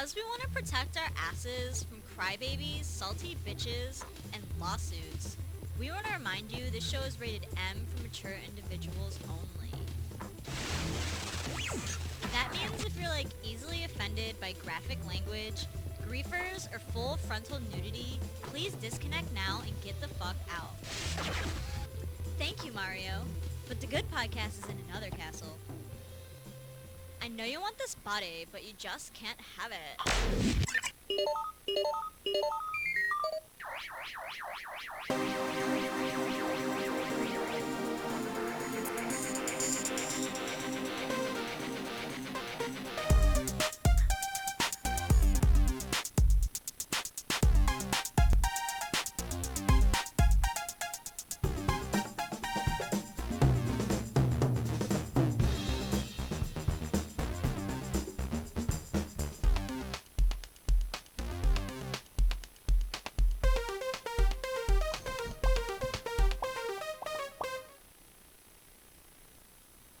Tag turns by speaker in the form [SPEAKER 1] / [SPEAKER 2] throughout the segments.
[SPEAKER 1] Because we want to protect our asses from crybabies, salty bitches, and lawsuits, we want to remind you this show is rated M for mature individuals only. That means if you're easily offended by graphic language, griefers, or full frontal nudity, please disconnect now and get the fuck out. Thank you, Mario. But the good podcast is in another castle. I know you want this body, but you just can't have it.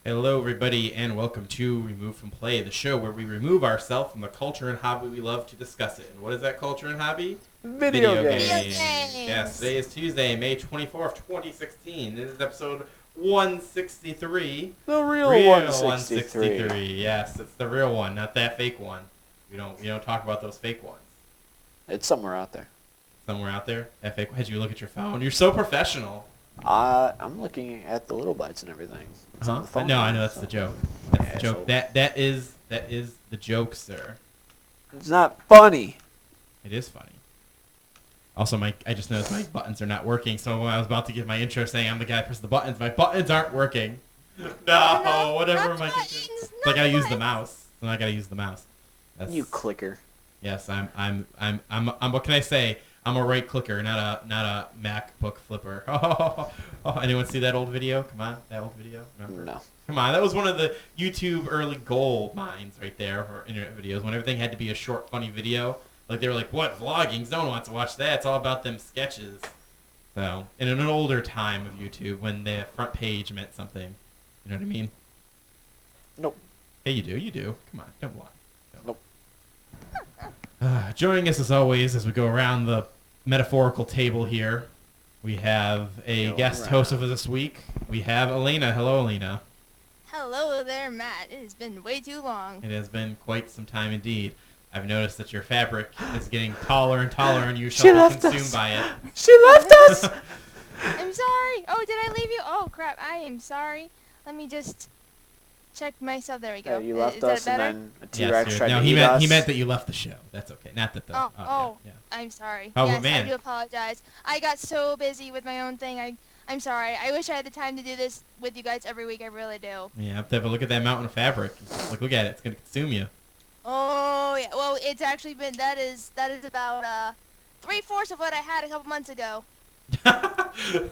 [SPEAKER 2] Hello, everybody, and welcome to Remove from Play, the show where we remove ourselves from the culture and hobby we love to discuss it. And what is that culture and hobby?
[SPEAKER 3] Video games.
[SPEAKER 2] Yes, today is Tuesday, May 24th, 2016. This is episode 163.
[SPEAKER 3] The real
[SPEAKER 2] 163. Yes, it's the real one, not that fake one. We don't talk about those fake ones.
[SPEAKER 3] It's somewhere out there.
[SPEAKER 2] Somewhere out there? That fake. Had you look at your phone? You're so professional.
[SPEAKER 3] I'm looking at the little bites and everything. It's on the phone
[SPEAKER 2] No, I
[SPEAKER 3] now,
[SPEAKER 2] know that's
[SPEAKER 3] so.
[SPEAKER 2] the joke. That's the
[SPEAKER 3] Yeah,
[SPEAKER 2] joke.
[SPEAKER 3] so-
[SPEAKER 2] That is the joke, sir.
[SPEAKER 3] It's not funny.
[SPEAKER 2] It is funny. Also, I just noticed my buttons are not working, so when I was about to give my intro saying I'm the guy that presses the buttons, my buttons aren't working. No, whatever am I doing? So I gotta use the mouse. So I gotta use the mouse. That's,
[SPEAKER 3] You clicker.
[SPEAKER 2] Yes, I'm what can I say? I'm a right clicker, not a MacBook flipper. Oh, anyone see that old video? Come on, that old video? Remember?
[SPEAKER 3] No.
[SPEAKER 2] Come on, that was one of the YouTube early gold mines right there for internet videos when everything had to be a short, funny video. Like, they were like, what, vlogging? No one wants to watch that. It's all about them sketches. So, in an older time of YouTube when the front page meant something. You know what I mean?
[SPEAKER 3] Nope.
[SPEAKER 2] Hey, you do. Come on, don't lie.
[SPEAKER 3] Nope.
[SPEAKER 2] Joining us as always as we go around the metaphorical table here, we have a guest host of this week. We have Elena. Hello, Elena.
[SPEAKER 4] Hello there, Matt. It has been way too long.
[SPEAKER 2] It has been quite some time indeed. I've noticed that your fabric is getting taller and taller, and you shall be consumed by it.
[SPEAKER 3] She left us!
[SPEAKER 4] I'm sorry. Oh, did I leave you? Oh, crap. I am sorry. Let me just check myself. There we go.
[SPEAKER 3] You left
[SPEAKER 4] Is
[SPEAKER 3] us
[SPEAKER 4] that
[SPEAKER 3] and
[SPEAKER 4] better?
[SPEAKER 3] then a T-Rex tried to
[SPEAKER 2] he
[SPEAKER 3] eat
[SPEAKER 2] meant
[SPEAKER 3] us.
[SPEAKER 2] he meant that you left the show. That's okay. Not that the.
[SPEAKER 4] Oh,
[SPEAKER 2] yeah.
[SPEAKER 4] I'm sorry.
[SPEAKER 2] Oh,
[SPEAKER 4] yes,
[SPEAKER 2] man.
[SPEAKER 4] I do apologize. I got so busy with my own thing. I'm sorry. I wish I had the time to do this with you guys every week. I really do.
[SPEAKER 2] Yeah, have to have a look at that mountain of fabric. Look at it. It's gonna consume you.
[SPEAKER 4] Oh, yeah. Well, it's actually been, that is about 3/4 of what I had a couple months ago.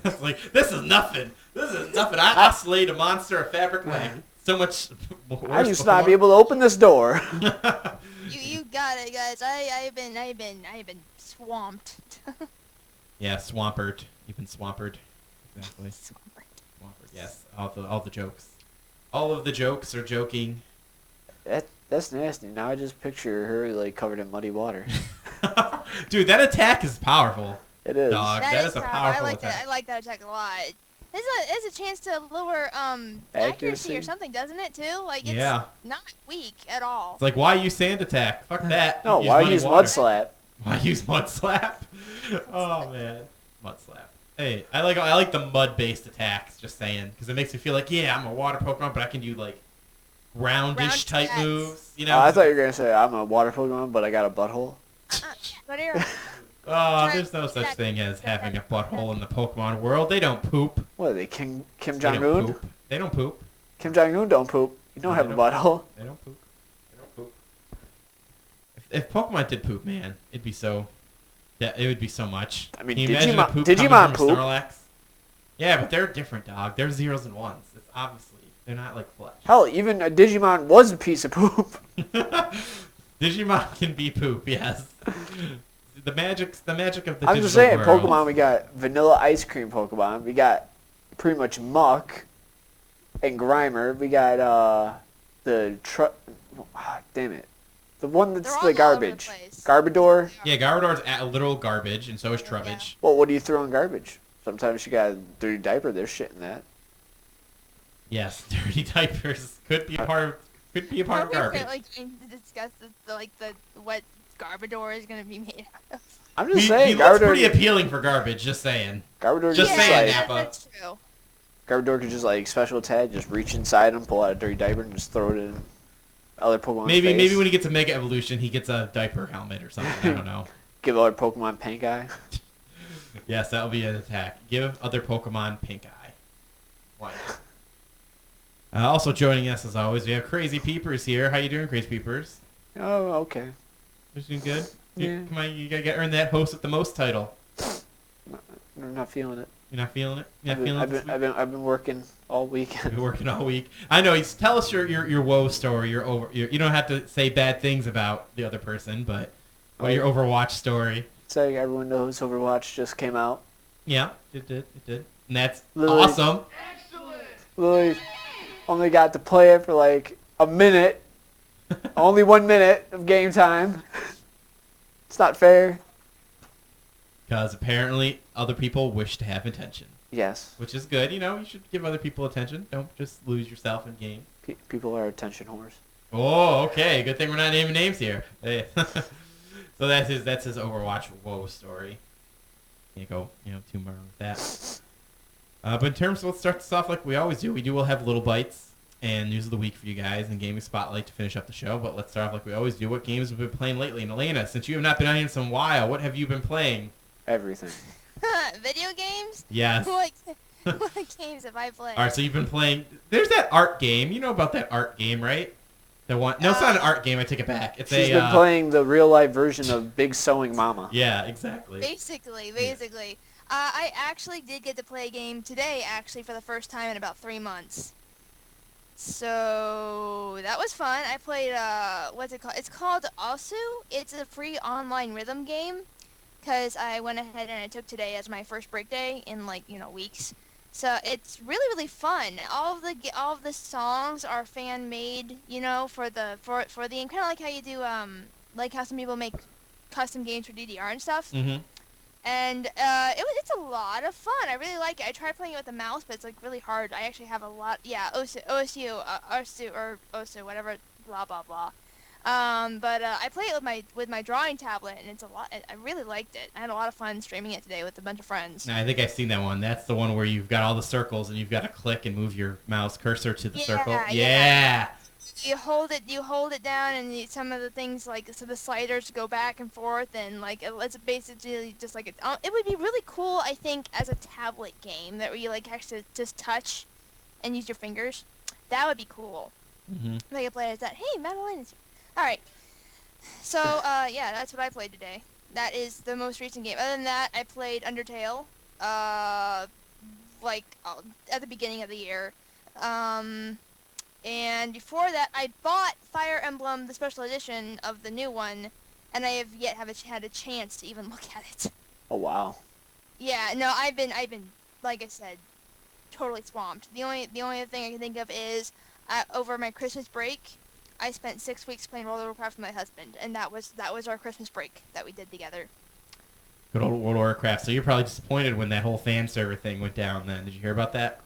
[SPEAKER 2] It's like, this is nothing. I slayed a monster of fabric like so much worse.
[SPEAKER 3] I used to not be able to open this door.
[SPEAKER 4] You got it, guys. I've been swamped.
[SPEAKER 2] Yeah, swampert. You've been swampered. Exactly. Swampert. Yes. All the jokes. All of the jokes are joking.
[SPEAKER 3] That's nasty. Now I just picture her like covered in muddy water.
[SPEAKER 2] Dude, that attack is powerful.
[SPEAKER 3] It is.
[SPEAKER 2] Dog. That is a powerful attack.
[SPEAKER 4] I like that attack a lot. It's a chance to lower accuracy or something, doesn't it too? Like, it's not weak at all.
[SPEAKER 2] It's like, why use sand attack? Fuck that.
[SPEAKER 3] No,
[SPEAKER 2] Use
[SPEAKER 3] why
[SPEAKER 2] muddy
[SPEAKER 3] use
[SPEAKER 2] water.
[SPEAKER 3] mud slap?
[SPEAKER 2] Why use mud slap? Oh man, mud slap. Hey, I like the mud-based attacks. Just saying, because it makes me feel like, yeah, I'm a water Pokemon, but I can do like groundish type
[SPEAKER 4] attacks.
[SPEAKER 2] moves. You know?
[SPEAKER 3] I thought you were gonna say I'm a water Pokemon, but I got a butthole.
[SPEAKER 4] But here,
[SPEAKER 2] Oh, there's no such thing as having a butthole in the Pokemon world. They don't poop.
[SPEAKER 3] What are they, Kim
[SPEAKER 2] They don't
[SPEAKER 3] Jong-un?
[SPEAKER 2] poop. They don't poop.
[SPEAKER 3] Kim Jong-un don't poop. You don't
[SPEAKER 2] No,
[SPEAKER 3] have
[SPEAKER 2] they
[SPEAKER 3] a
[SPEAKER 2] don't.
[SPEAKER 3] butthole.
[SPEAKER 2] They don't poop. They don't poop. If Pokemon did poop, man, it'd be so. Yeah, it would be so much.
[SPEAKER 3] I mean,
[SPEAKER 2] Can you imagine a poop
[SPEAKER 3] Digimon
[SPEAKER 2] coming from
[SPEAKER 3] poop.
[SPEAKER 2] Snorlax? Yeah, but they're different, dog. They're zeros and ones. It's obviously they're not like flesh.
[SPEAKER 3] Hell, even a Digimon was a piece of poop.
[SPEAKER 2] Digimon can be poop, yes. The magic of the digital
[SPEAKER 3] I'm just saying,
[SPEAKER 2] world.
[SPEAKER 3] Pokemon, we got vanilla ice cream Pokemon. We got pretty much Muck and Grimer. We got damn it. The one that's
[SPEAKER 4] They're all
[SPEAKER 3] the
[SPEAKER 4] over the
[SPEAKER 3] garbage.
[SPEAKER 4] place.
[SPEAKER 3] Garbodor?
[SPEAKER 2] Yeah, Garbodor's literal garbage, and so is
[SPEAKER 4] Yeah.
[SPEAKER 2] Trubbish.
[SPEAKER 3] Well, what do you throw in garbage? Sometimes you got a dirty diaper. There's shit in that.
[SPEAKER 2] Yes, dirty diapers could be a part of
[SPEAKER 4] Are we
[SPEAKER 2] garbage.
[SPEAKER 4] really going to discuss what Garbodor is going to be made out of?
[SPEAKER 3] I'm just
[SPEAKER 2] He
[SPEAKER 3] saying,
[SPEAKER 2] looks
[SPEAKER 3] Garbodor.
[SPEAKER 2] pretty appealing for garbage. Just saying.
[SPEAKER 3] Garbodor
[SPEAKER 2] Just
[SPEAKER 3] just
[SPEAKER 2] saying,
[SPEAKER 3] like
[SPEAKER 2] Napa.
[SPEAKER 4] That's true.
[SPEAKER 3] Garbodor could just like special attack, just reach inside him, pull out a dirty diaper, and just throw it in other Pokemon's
[SPEAKER 2] Maybe
[SPEAKER 3] face.
[SPEAKER 2] when he gets a Mega Evolution, he gets a diaper helmet or something. I don't know.
[SPEAKER 3] Give other Pokemon pink eye.
[SPEAKER 2] Yes, that'll be an attack. Give other Pokemon pink eye. Why not? Also joining us as always, we have Crazy Peepers here. How you doing, Crazy Peepers?
[SPEAKER 3] Oh, okay.
[SPEAKER 2] You doing good?
[SPEAKER 3] Yeah.
[SPEAKER 2] Come on, you gotta earn that host with the most title.
[SPEAKER 3] I'm not feeling it.
[SPEAKER 2] You're not feeling it? You're not feeling it this week?
[SPEAKER 3] I've been working all week.
[SPEAKER 2] You've been working all week. I know. Tell us your woe story. You don't have to say bad things about the other person, but your Overwatch story.
[SPEAKER 3] So everyone knows Overwatch just came out.
[SPEAKER 2] Yeah, it did. And that's
[SPEAKER 3] Literally-
[SPEAKER 2] awesome.
[SPEAKER 3] Literally only got to play it for like a minute. Only 1 minute of game time. It's not fair.
[SPEAKER 2] Because apparently other people wish to have attention,
[SPEAKER 3] Yes.
[SPEAKER 2] which is good. You know, you should give other people attention. Don't just lose yourself in games.
[SPEAKER 3] People are attention whores.
[SPEAKER 2] Oh, okay. Good thing we're not naming names here. Hey. So that's his Overwatch woe story. Can't go too far with that. But in terms of, let's start this off like we always do. We'll have little bites and news of the week for you guys and gaming spotlight to finish up the show. But let's start off like we always do. What games have we been playing lately? And Elena, since you have not been on here in some while, what have you been playing?
[SPEAKER 3] Everything.
[SPEAKER 4] Video games?
[SPEAKER 2] Yes.
[SPEAKER 4] What games have I played?
[SPEAKER 2] All right, so you've been playing. There's that art game. You know about that art game, right? The one. No, it's not an art game. I take it back. It's
[SPEAKER 3] She's been playing the real life version of Big Sewing Mama.
[SPEAKER 2] Yeah, exactly.
[SPEAKER 4] Basically. I actually did get to play a game today, actually, for the first time in about 3 months. So that was fun. I played what's it called? It's called Osu. It's a free online rhythm game. Because I went ahead and I took today as my first break day in weeks. So it's really, really fun. All of the songs are fan made, for the game. Kind of like how you do like how some people make custom games for DDR and stuff.
[SPEAKER 2] Mm-hmm.
[SPEAKER 4] And it's a lot of fun. I really like it. I tried playing it with a mouse, but it's like really hard. I actually have a lot. Yeah, Osu, whatever. Blah blah blah. But I play it with my drawing tablet, and it's a lot. I really liked it. I had a lot of fun streaming it today with a bunch of friends.
[SPEAKER 2] I think I've seen that one. That's the one where you've got all the circles and you've got to click and move your mouse cursor to the circle. Yeah.
[SPEAKER 4] You hold it down, and some of the things so the sliders go back and forth, and it's basically just like it would be really cool, I think, as a tablet game that where you actually just touch and use your fingers. That would be cool.
[SPEAKER 2] Mm-hmm.
[SPEAKER 4] I could play it as that. Hey, Madeline is here. All right. So yeah, that's what I played today. That is the most recent game. Other than that, I played Undertale. At the beginning of the year. And before that, I bought Fire Emblem, the special edition of the new one, and I have yet had a chance to even look at it.
[SPEAKER 3] Oh wow.
[SPEAKER 4] Yeah, no, I've been like I said, totally swamped. The only thing I can think of is over my Christmas break, I spent 6 weeks playing World of Warcraft with my husband, and that was our Christmas break that we did together.
[SPEAKER 2] Good old World of Warcraft. So you're probably disappointed when that whole fan server thing went down then. Did you hear about that?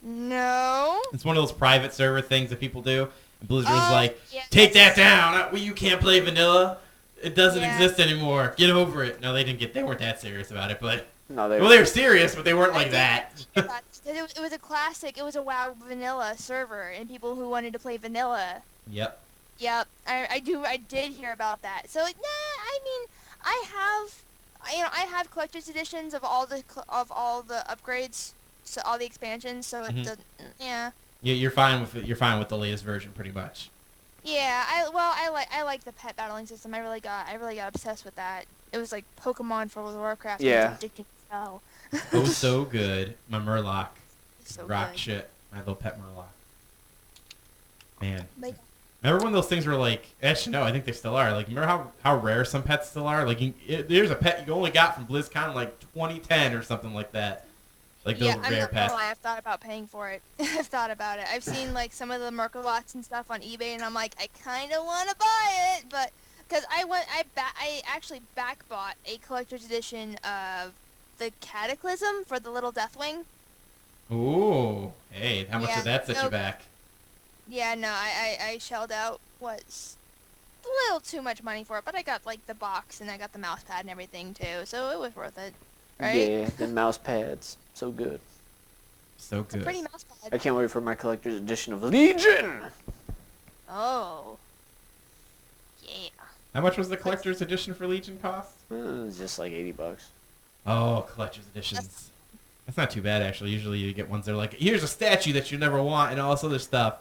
[SPEAKER 4] No.
[SPEAKER 2] It's one of those private server things that people do. And Blizzard was like,
[SPEAKER 4] yeah,
[SPEAKER 2] take that down. You can't play vanilla. It doesn't
[SPEAKER 4] Yeah.
[SPEAKER 2] exist anymore. Get over it. No, they weren't that serious about it, but
[SPEAKER 3] No,
[SPEAKER 2] they were serious, but they weren't like that.
[SPEAKER 4] It was a classic. It was a WoW vanilla server, and people who wanted to play vanilla.
[SPEAKER 2] Yep.
[SPEAKER 4] Yep, I did hear about that. So I mean, I have collector's editions of all the upgrades, so all the expansions. So
[SPEAKER 2] Mhm.
[SPEAKER 4] it doesn't. Yeah.
[SPEAKER 2] You're fine with it. You're fine with the latest version, pretty much.
[SPEAKER 4] Yeah. I like the pet battling system. I really got obsessed with that. It was like Pokemon for World of Warcraft.
[SPEAKER 3] Yeah.
[SPEAKER 4] It was addicting as hell.
[SPEAKER 2] Oh, so good. My Murloc.
[SPEAKER 4] So
[SPEAKER 2] Rock
[SPEAKER 4] good.
[SPEAKER 2] shit. My little pet Murloc. Man.
[SPEAKER 4] Like,
[SPEAKER 2] Remember when those things were like, actually no, I think they still are. Like, remember how rare some pets still are? Like, there's a pet you only got from BlizzCon in like 2010 or something like that. Like those
[SPEAKER 4] Yeah, I'm
[SPEAKER 2] rare
[SPEAKER 4] not gonna
[SPEAKER 2] pets.
[SPEAKER 4] lie, I've thought about paying for it. I've thought about it. I've seen like some of the Merkalots and stuff on eBay, and I'm like, I kind of want to buy it, but because I actually back bought a collector's edition of the Cataclysm for the little Deathwing.
[SPEAKER 2] Ooh, hey, how much
[SPEAKER 4] Yeah,
[SPEAKER 2] did that set
[SPEAKER 4] so-
[SPEAKER 2] you back?
[SPEAKER 4] Yeah, no, I shelled out what's a little too much money for it, but I got like the box and I got the mouse pad and everything too, so it was worth it, right?
[SPEAKER 3] Yeah, the mouse pads. So good.
[SPEAKER 2] So
[SPEAKER 4] It's a
[SPEAKER 2] good.
[SPEAKER 4] pretty mouse
[SPEAKER 3] I
[SPEAKER 4] pad.
[SPEAKER 3] can't wait for my collector's edition of Legion.
[SPEAKER 4] Oh. Yeah.
[SPEAKER 2] How much was the collector's edition for Legion cost?
[SPEAKER 3] It's just like $80.
[SPEAKER 2] Oh, collector's editions. That's not too bad actually. Usually you get ones that are like, here's a statue that you never want and all this other stuff.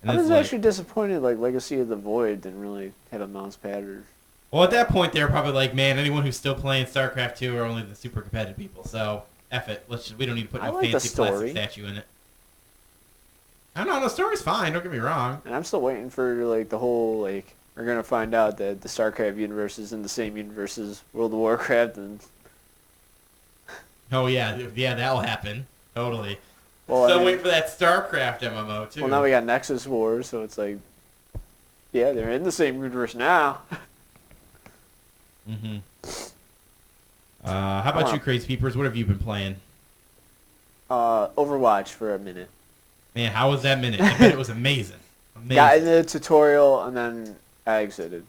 [SPEAKER 2] And
[SPEAKER 3] I
[SPEAKER 2] it's
[SPEAKER 3] was
[SPEAKER 2] like,
[SPEAKER 3] actually disappointed. Like Legacy of the Void didn't really have a mouse pad or.
[SPEAKER 2] well, at that point they were probably like, man, anyone who's still playing StarCraft 2 are only the super competitive people. So F it. We don't need to put
[SPEAKER 3] I
[SPEAKER 2] no
[SPEAKER 3] like the
[SPEAKER 2] fancy plastic
[SPEAKER 3] story.
[SPEAKER 2] statue in it. I don't know. The story's fine. Don't get me wrong.
[SPEAKER 3] And I'm still waiting for like the whole like we're gonna find out that the StarCraft universe is in the same universe as World of Warcraft, and
[SPEAKER 2] Oh yeah, yeah, that'll happen. Totally.
[SPEAKER 3] well,
[SPEAKER 2] Still
[SPEAKER 3] I mean,
[SPEAKER 2] waiting for that StarCraft MMO too.
[SPEAKER 3] well now we got Nexus Wars, so it's like, yeah, they're in the same universe now.
[SPEAKER 2] Mm-hmm. How about you, Crazy Peepers? What have you been playing?
[SPEAKER 3] Overwatch for a minute.
[SPEAKER 2] Man, how was that minute? I bet it was amazing. Amazing.
[SPEAKER 3] Got in the tutorial and then I exited.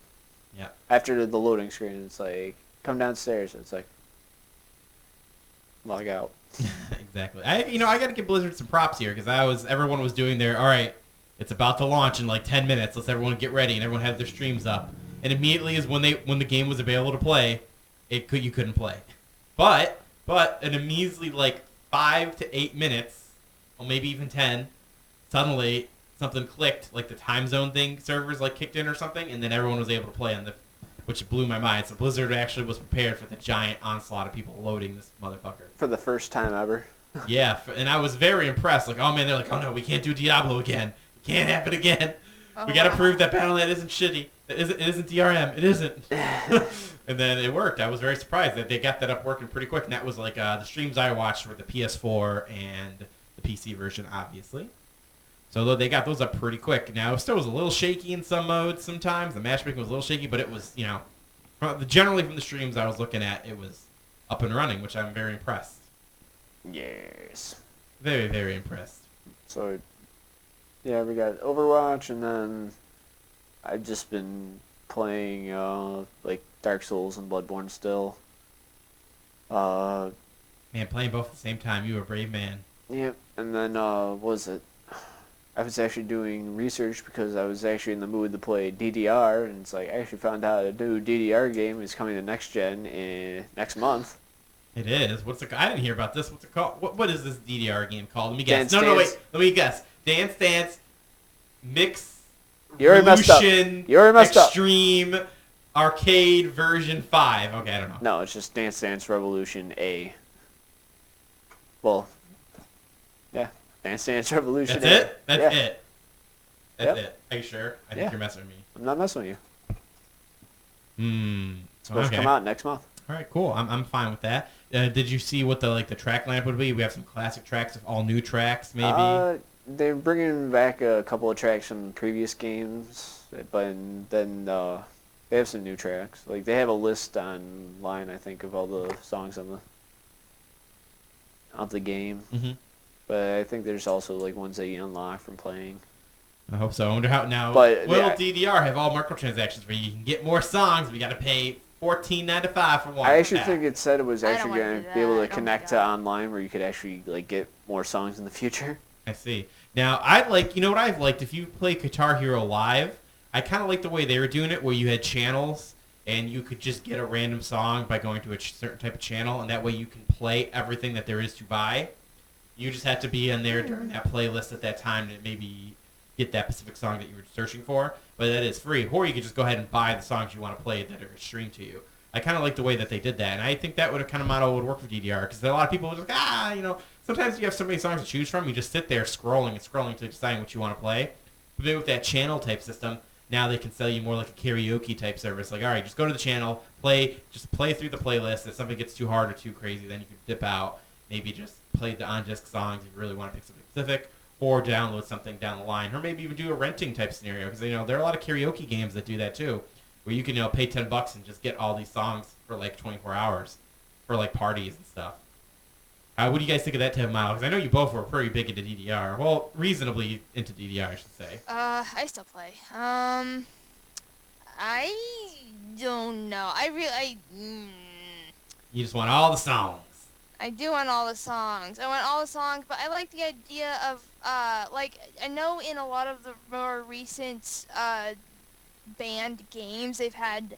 [SPEAKER 2] Yeah.
[SPEAKER 3] After the loading screen, it's like come downstairs. It's like log out.
[SPEAKER 2] Exactly. I got to give Blizzard some props here because everyone was doing their, all right, it's about to launch in like 10 minutes. Let's everyone get ready, and everyone had their streams up. And immediately is when the game was available to play, you couldn't play. But in a measly like 5 to 8 minutes, or maybe even 10, suddenly something clicked, like the time zone thing, servers like kicked in or something, and then everyone was able to play which blew my mind. So Blizzard actually was prepared for the giant onslaught of people loading this motherfucker.
[SPEAKER 3] For the first time ever.
[SPEAKER 2] Yeah, and I was very impressed. Like, oh man, they're like, oh no, we can't do Diablo again. It can't happen again. We gotta prove that Battle.net isn't shitty. It isn't DRM. It isn't. And then it worked. I was very surprised that they got that up working pretty quick. And that was like the streams I watched were the PS4 and the PC version, obviously. So they got those up pretty quick. Now, it still was a little shaky in some modes sometimes. The matchmaking was a little shaky, but it was, generally from the streams I was looking at, it was up and running, which I'm very impressed.
[SPEAKER 3] Yes.
[SPEAKER 2] Very, very impressed.
[SPEAKER 3] So, yeah, we got Overwatch, and then I've just been playing like Dark Souls and Bloodborne still.
[SPEAKER 2] Man, playing both at the same time, you were a brave man.
[SPEAKER 3] Yep. And then what was it? I was actually doing research because I was actually in the mood to play DDR, and it's like I actually found out a new DDR game is coming to next gen next month.
[SPEAKER 2] It is. I didn't hear about this. What's it called? What is this DDR game called? Let me guess.
[SPEAKER 3] Dance
[SPEAKER 2] No,
[SPEAKER 3] Dance.
[SPEAKER 2] wait. Let me guess. Dance Dance Mix
[SPEAKER 3] You already messed up.
[SPEAKER 2] Revolution
[SPEAKER 3] You already messed up.
[SPEAKER 2] Extreme Arcade version 5. Okay, I don't know.
[SPEAKER 3] No, it's just Dance Dance Revolution A. Well, yeah, Dance Dance Revolution
[SPEAKER 2] That's
[SPEAKER 3] A.
[SPEAKER 2] it? That's
[SPEAKER 3] Yeah.
[SPEAKER 2] it. That's
[SPEAKER 3] Yep.
[SPEAKER 2] it. Are you sure? I
[SPEAKER 3] Yeah.
[SPEAKER 2] think you're messing with me.
[SPEAKER 3] I'm not messing with you. It's supposed
[SPEAKER 2] Okay.
[SPEAKER 3] to come out next month.
[SPEAKER 2] All right, cool. I'm fine with that. Did you see what the track lineup would be? We have some classic tracks, of all new tracks, maybe.
[SPEAKER 3] They're bringing back a couple of tracks from previous games, but then they have some new tracks. Like they have a list online, I think, of all the songs on the game.
[SPEAKER 2] Mm-hmm.
[SPEAKER 3] But I think there's also like ones that you unlock from playing.
[SPEAKER 2] I hope so. I wonder how now.
[SPEAKER 3] But,
[SPEAKER 2] will
[SPEAKER 3] yeah.
[SPEAKER 2] DDR have all microtransactions where you can get more songs? We got to pay $14.95 for one.
[SPEAKER 3] I actually
[SPEAKER 2] pack.
[SPEAKER 3] think it said it was
[SPEAKER 4] I don't
[SPEAKER 3] actually
[SPEAKER 4] wanna
[SPEAKER 3] going
[SPEAKER 4] do
[SPEAKER 3] to be able
[SPEAKER 4] that.
[SPEAKER 3] to
[SPEAKER 4] Oh my
[SPEAKER 3] connect to
[SPEAKER 4] God.
[SPEAKER 3] online where you could actually like get more songs in the future.
[SPEAKER 2] I see. Now, I'd like, you know what I've liked? If you play Guitar Hero Live, I kind of like the way they were doing it, where you had channels, and you could just get a random song by going to a certain type of channel, and that way you can play everything that there is to buy. You just have to be in there during that playlist at that time to maybe get that specific song that you were searching for, but that is free. Or you could just go ahead and buy the songs you want to play that are streamed to you. I kind of like the way that they did that, and I think that kind of model would work for DDR, because a lot of people are just like, sometimes you have so many songs to choose from, you just sit there scrolling to deciding what you want to play. But maybe with that channel type system, now they can sell you more like a karaoke type service. Like, all right, just go to the channel, just play through the playlist. If something gets too hard or too crazy, then you can dip out, maybe just play the on-disc songs if you really want to pick something specific, or download something down the line, or maybe even do a renting type scenario, because there are a lot of karaoke games that do that too, where you can pay $10 and just get all these songs for like 24 hours for like parties and stuff. What do you guys think of that, Tim Miles? Because I know you both were pretty big into DDR. Well, reasonably into DDR, I should say.
[SPEAKER 4] I still play. I don't know.
[SPEAKER 2] You just want all the songs.
[SPEAKER 4] I do want all the songs. I want all the songs, but I like the idea of, like, I know in a lot of the more recent, band games, they've had,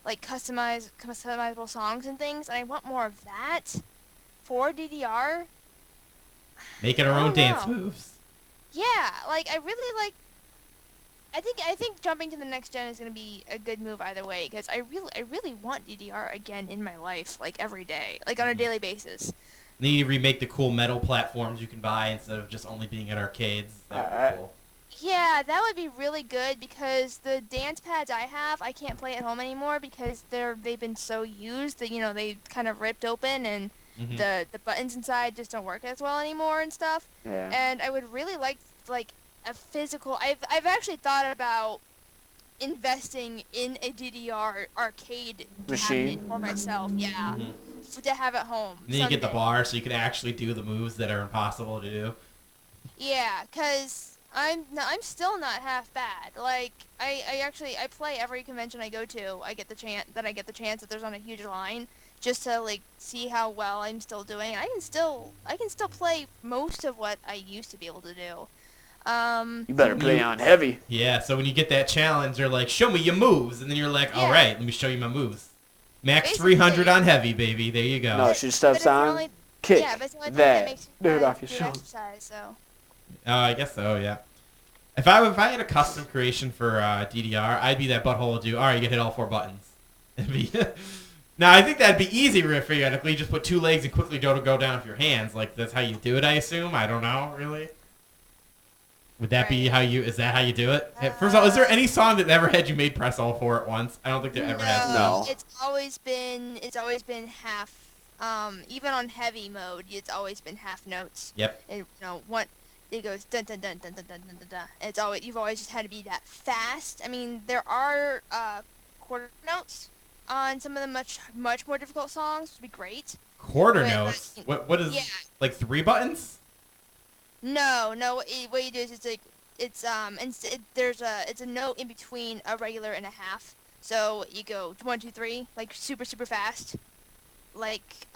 [SPEAKER 4] like, customizable songs and things, and I want more of that for DDR.
[SPEAKER 2] Making our
[SPEAKER 4] I
[SPEAKER 2] own
[SPEAKER 4] don't
[SPEAKER 2] dance
[SPEAKER 4] know.
[SPEAKER 2] moves.
[SPEAKER 4] Yeah, like, I really like, I think jumping to the next gen is going to be a good move either way, because I really want DDR again in my life, like, every day, like, on a daily basis.
[SPEAKER 2] They need to remake the cool metal platforms you can buy instead of just only being at arcades. That would be cool.
[SPEAKER 4] Yeah, that would be really good, because the dance pads I have, I can't play at home anymore because they've been so used that, they kind of ripped open, and
[SPEAKER 2] Mhm.
[SPEAKER 4] the buttons inside just don't work as well anymore and stuff.
[SPEAKER 3] Yeah.
[SPEAKER 4] And I would really like a physical. I've actually thought about investing in a DDR arcade
[SPEAKER 3] Machine?
[SPEAKER 4] cabinet for myself. Yeah,
[SPEAKER 2] Mhm.
[SPEAKER 4] to have at home.
[SPEAKER 2] And then you get the
[SPEAKER 4] someday.
[SPEAKER 2] bar so you can actually do the moves that are impossible to do.
[SPEAKER 4] Yeah, cause I'm still not half bad. Like I play every convention I go to. I get the chance that there's on a huge line just to like see how well I'm still doing. I can still play most of what I used to be able to do.
[SPEAKER 3] You better play on heavy.
[SPEAKER 2] Yeah, so when you get that challenge, they're like, show me your moves. And then you're like, all
[SPEAKER 4] Yeah.
[SPEAKER 2] right, let me show you my moves. Max
[SPEAKER 4] Basically.
[SPEAKER 2] 300 on heavy, baby. There you go.
[SPEAKER 3] No, she
[SPEAKER 4] but
[SPEAKER 3] steps
[SPEAKER 4] it's the
[SPEAKER 3] on,
[SPEAKER 4] only-
[SPEAKER 3] kick,
[SPEAKER 4] yeah, but it's the only thing that makes
[SPEAKER 3] that,
[SPEAKER 4] you
[SPEAKER 3] do it off your
[SPEAKER 4] do
[SPEAKER 3] shoulder.
[SPEAKER 4] exercise. So
[SPEAKER 2] Oh, I guess so, yeah. If I had a custom creation for DDR, I'd be that butthole to do, all right, you can hit all 4 buttons. It'd be Now, I think that'd be easy, theoretically. Just put 2 legs and quickly go down with your hands. Like, that's how you do it, I assume? I don't know, really. Would that be is that how you do it? First of all, is there any song that never had you made press all 4 at once? I don't think there ever has.
[SPEAKER 3] No.
[SPEAKER 4] It's always been half. Even on heavy mode, it's always been half notes.
[SPEAKER 2] Yep.
[SPEAKER 4] And it goes dun dun dun dun dun dun dun dun dun. And you've always just had to be that fast. I mean, there are quarter notes on some of the much more difficult songs, which would be great.
[SPEAKER 2] Quarter
[SPEAKER 4] Wait,
[SPEAKER 2] notes?
[SPEAKER 4] like-
[SPEAKER 2] What is,
[SPEAKER 4] Yeah.
[SPEAKER 2] like 3 buttons?
[SPEAKER 4] No. What you do is it's a note in between a regular and a half. So you go 1, 2, 3, like super fast. Like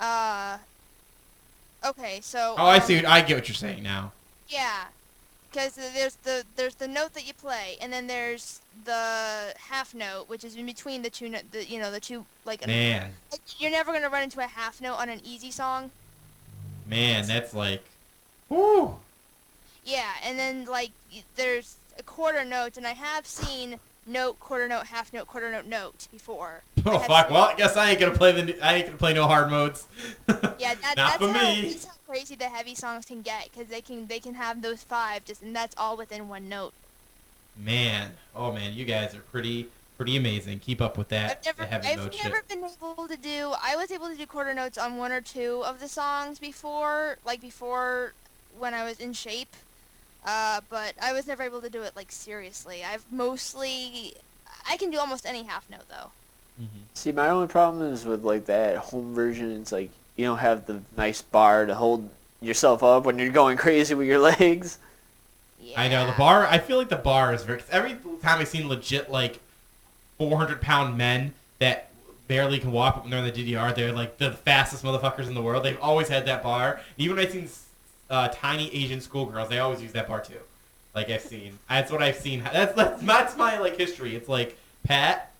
[SPEAKER 4] okay, so
[SPEAKER 2] Oh, I see. I get what you're saying now.
[SPEAKER 4] yeah, because there's the note that you play, and then there's the half note, which is in between the two the two like
[SPEAKER 2] Man,
[SPEAKER 4] you're never gonna run into a half note on an easy song.
[SPEAKER 2] that's like, whoo.
[SPEAKER 4] Yeah, and then like there's a quarter note, and I have seen note, quarter note, half note, quarter note, note before.
[SPEAKER 2] Oh
[SPEAKER 4] I have
[SPEAKER 2] fuck!
[SPEAKER 4] seen-
[SPEAKER 2] Well, I guess I ain't gonna play no hard modes.
[SPEAKER 4] Yeah,
[SPEAKER 2] Not
[SPEAKER 4] that's
[SPEAKER 2] for
[SPEAKER 4] how,
[SPEAKER 2] me.
[SPEAKER 4] that's how crazy the heavy songs can get, because they can have those 5 just, and that's all within one note.
[SPEAKER 2] Man, oh man, you guys are pretty amazing. Keep up with that. the heavy
[SPEAKER 4] I've
[SPEAKER 2] mode
[SPEAKER 4] never
[SPEAKER 2] shit.
[SPEAKER 4] been able to do. I was able to do quarter notes on 1 or 2 of the songs before when I was in shape. But I was never able to do it like seriously. I can do almost any half note though.
[SPEAKER 3] See, my only problem is with like that home version. It's like you don't have the nice bar to hold yourself up when you're going crazy with your legs.
[SPEAKER 4] Yeah.
[SPEAKER 2] I know the bar. I feel like the bar is very. Cause every time I've seen legit like 400-pound men that barely can walk, but when they're in the DDR, they're like the fastest motherfuckers in the world. They've always had that bar. Even when I've seen tiny Asian schoolgirls, they always use that bar too. Like I've seen. That's what I've seen. That's my like history. It's like Pat,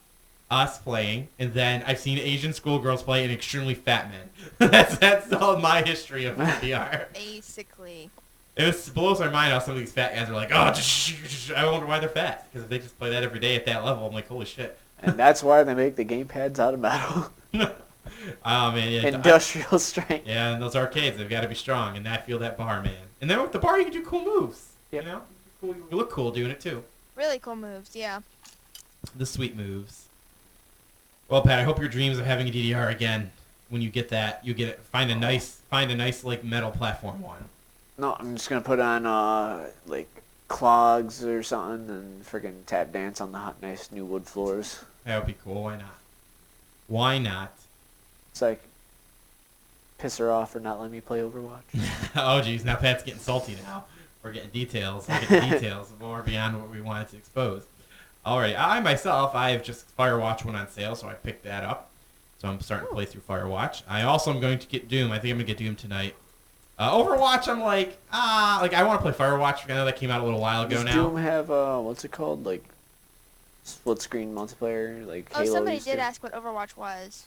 [SPEAKER 2] us playing, and then I've seen Asian schoolgirls play and extremely fat men. that's all my history of DDR.
[SPEAKER 4] Basically.
[SPEAKER 2] It blows my mind how some of these fat guys are like, oh, I wonder why they're fat. Because if they just play that every day at that level, I'm like, holy shit.
[SPEAKER 3] And that's why they make the game pads out of metal.
[SPEAKER 2] Oh, man. Yeah,
[SPEAKER 3] Industrial strength.
[SPEAKER 2] yeah, and those arcades, they've got to be strong. And I feel that bar, man. And then with the bar, you can do cool moves.
[SPEAKER 3] Yep.
[SPEAKER 2] You know? You look cool doing it, too.
[SPEAKER 4] Really cool moves, yeah.
[SPEAKER 2] The sweet moves. Well, Pat, I hope your dreams of having a DDR again when you get that, you get it. Find a nice like metal platform one.
[SPEAKER 3] No, I'm just gonna put on like clogs or something and freaking tap dance on the hot, nice new wood floors.
[SPEAKER 2] That would be cool. Why not? Why not?
[SPEAKER 3] It's like piss her off for not letting me play Overwatch.
[SPEAKER 2] Oh geez, now Pat's getting salty now. We're getting details. We're getting details more beyond what we wanted to expose. Alright, I myself, I have just Firewatch went on sale, so I picked that up. So I'm starting to play through Firewatch. I also am going to get Doom. I think I'm gonna get Doom tonight. Overwatch, I'm like I want to play Firewatch. I know that came out a little while ago
[SPEAKER 3] Does
[SPEAKER 2] now.
[SPEAKER 3] Doom have what's it called, like split screen multiplayer, like
[SPEAKER 4] Oh,
[SPEAKER 3] Halo
[SPEAKER 4] somebody
[SPEAKER 3] used
[SPEAKER 4] did
[SPEAKER 3] to?
[SPEAKER 4] ask what Overwatch was.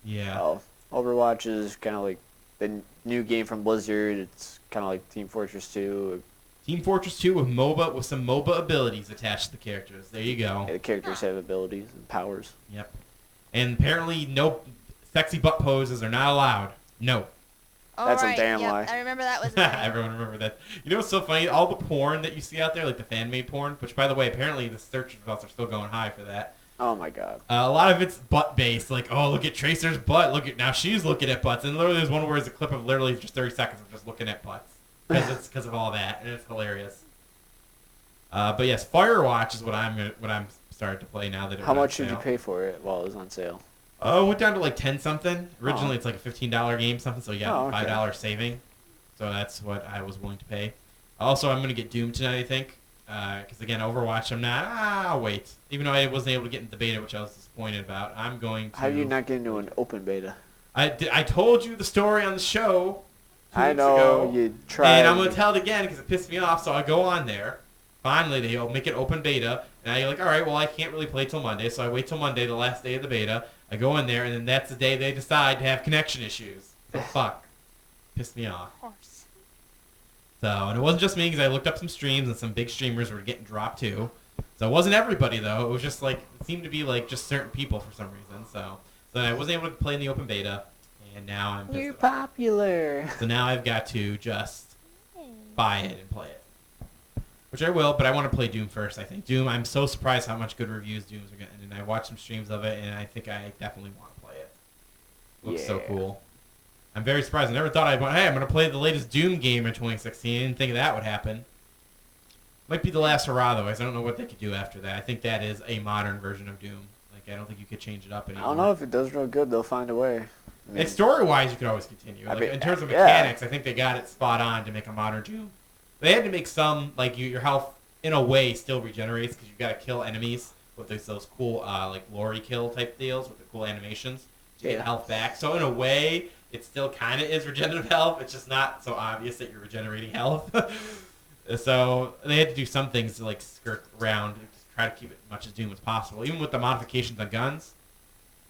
[SPEAKER 2] Yeah.
[SPEAKER 3] Oh, Overwatch is kind of like the new game from Blizzard. It's kind of like Team Fortress 2.
[SPEAKER 2] Team Fortress 2 with MOBA with some MOBA abilities attached to the characters. There you go.
[SPEAKER 3] Yeah, the characters have abilities and powers.
[SPEAKER 2] Yep. And apparently no sexy butt poses are not allowed. No.
[SPEAKER 4] Oh,
[SPEAKER 3] That's a
[SPEAKER 4] right,
[SPEAKER 3] damn
[SPEAKER 4] yep,
[SPEAKER 3] lie.
[SPEAKER 4] I remember that was a thing.
[SPEAKER 2] Everyone remember that. You know what's so funny? All the porn that you see out there, like the fan-made porn, which by the way, apparently the search results are still going high for that.
[SPEAKER 3] Oh my god.
[SPEAKER 2] A lot of it's butt-based. Like, oh, look at Tracer's butt. Look at now she's looking at butts. And literally there's one where there's a clip of literally just 30 seconds of just looking at butts. Because of all that. And it's hilarious. But yes, Firewatch is what I'm starting to play now that it
[SPEAKER 3] How
[SPEAKER 2] went on
[SPEAKER 3] much did you
[SPEAKER 2] sale.
[SPEAKER 3] pay for it while it was on sale?
[SPEAKER 2] Oh, it went down to like 10 something. Originally,
[SPEAKER 3] Oh.
[SPEAKER 2] it's like a $15 game something, so you got
[SPEAKER 3] Oh, okay.
[SPEAKER 2] $5 saving. So that's what I was willing to pay. Also, I'm gonna get Doom tonight, I think, because again, Overwatch, I'm not. I'll wait. Even though I wasn't able to get into the beta, which I was disappointed about, I'm going to.
[SPEAKER 3] How do you not get into an open beta?
[SPEAKER 2] I told you the story on the show. 2
[SPEAKER 3] I
[SPEAKER 2] weeks
[SPEAKER 3] know
[SPEAKER 2] ago,
[SPEAKER 3] you tried.
[SPEAKER 2] and I'm gonna tell it again because it pissed me off. So I go on there. Finally, they'll make it open beta, and I'm like, all right, well, I can't really play till Monday, so I wait till Monday, the last day of the beta. I go in there, and then that's the day they decide to have connection issues. So fuck, pissed me off.
[SPEAKER 4] Of course.
[SPEAKER 2] So, and it wasn't just me because I looked up some streams, and some big streamers were getting dropped too. So it wasn't everybody though. It was just like it seemed to be like just certain people for some reason. So I wasn't able to play in the open beta, and now I'm
[SPEAKER 3] You're
[SPEAKER 2] pissed off.
[SPEAKER 3] popular.
[SPEAKER 2] So now I've got to just buy it and play it. Which I will, but I want to play Doom first, I think. Doom, I'm so surprised how much good reviews Doom's are getting, and I watched some streams of it, and I think I definitely want to play it. Looks so
[SPEAKER 3] Yeah.
[SPEAKER 2] cool. I'm very surprised. I never thought I'd want, hey, I'm going to play the latest Doom game in 2016. I didn't think that would happen. Might be the last hurrah, though, as I don't know what they could do after that. I think that is a modern version of Doom. Like, I don't think you could change it up
[SPEAKER 3] I
[SPEAKER 2] anymore.
[SPEAKER 3] don't know if it does real good. They'll find a way. I mean,
[SPEAKER 2] And story-wise, you could always continue.
[SPEAKER 3] I
[SPEAKER 2] Like,
[SPEAKER 3] mean,
[SPEAKER 2] in terms of
[SPEAKER 3] yeah.
[SPEAKER 2] mechanics, I think they got it spot on to make a modern Doom. They had to make some, like, your health, in a way, still regenerates because you've got to kill enemies with those cool, like, Lori kill type deals with the cool animations to get
[SPEAKER 3] Yeah.
[SPEAKER 2] health back. So, in a way, it still kind of is regenerative health. It's just not so obvious that you're regenerating health. So, they had to do some things to, like, skirt around and just try to keep it as much as Doom as possible. Even with the modifications on guns,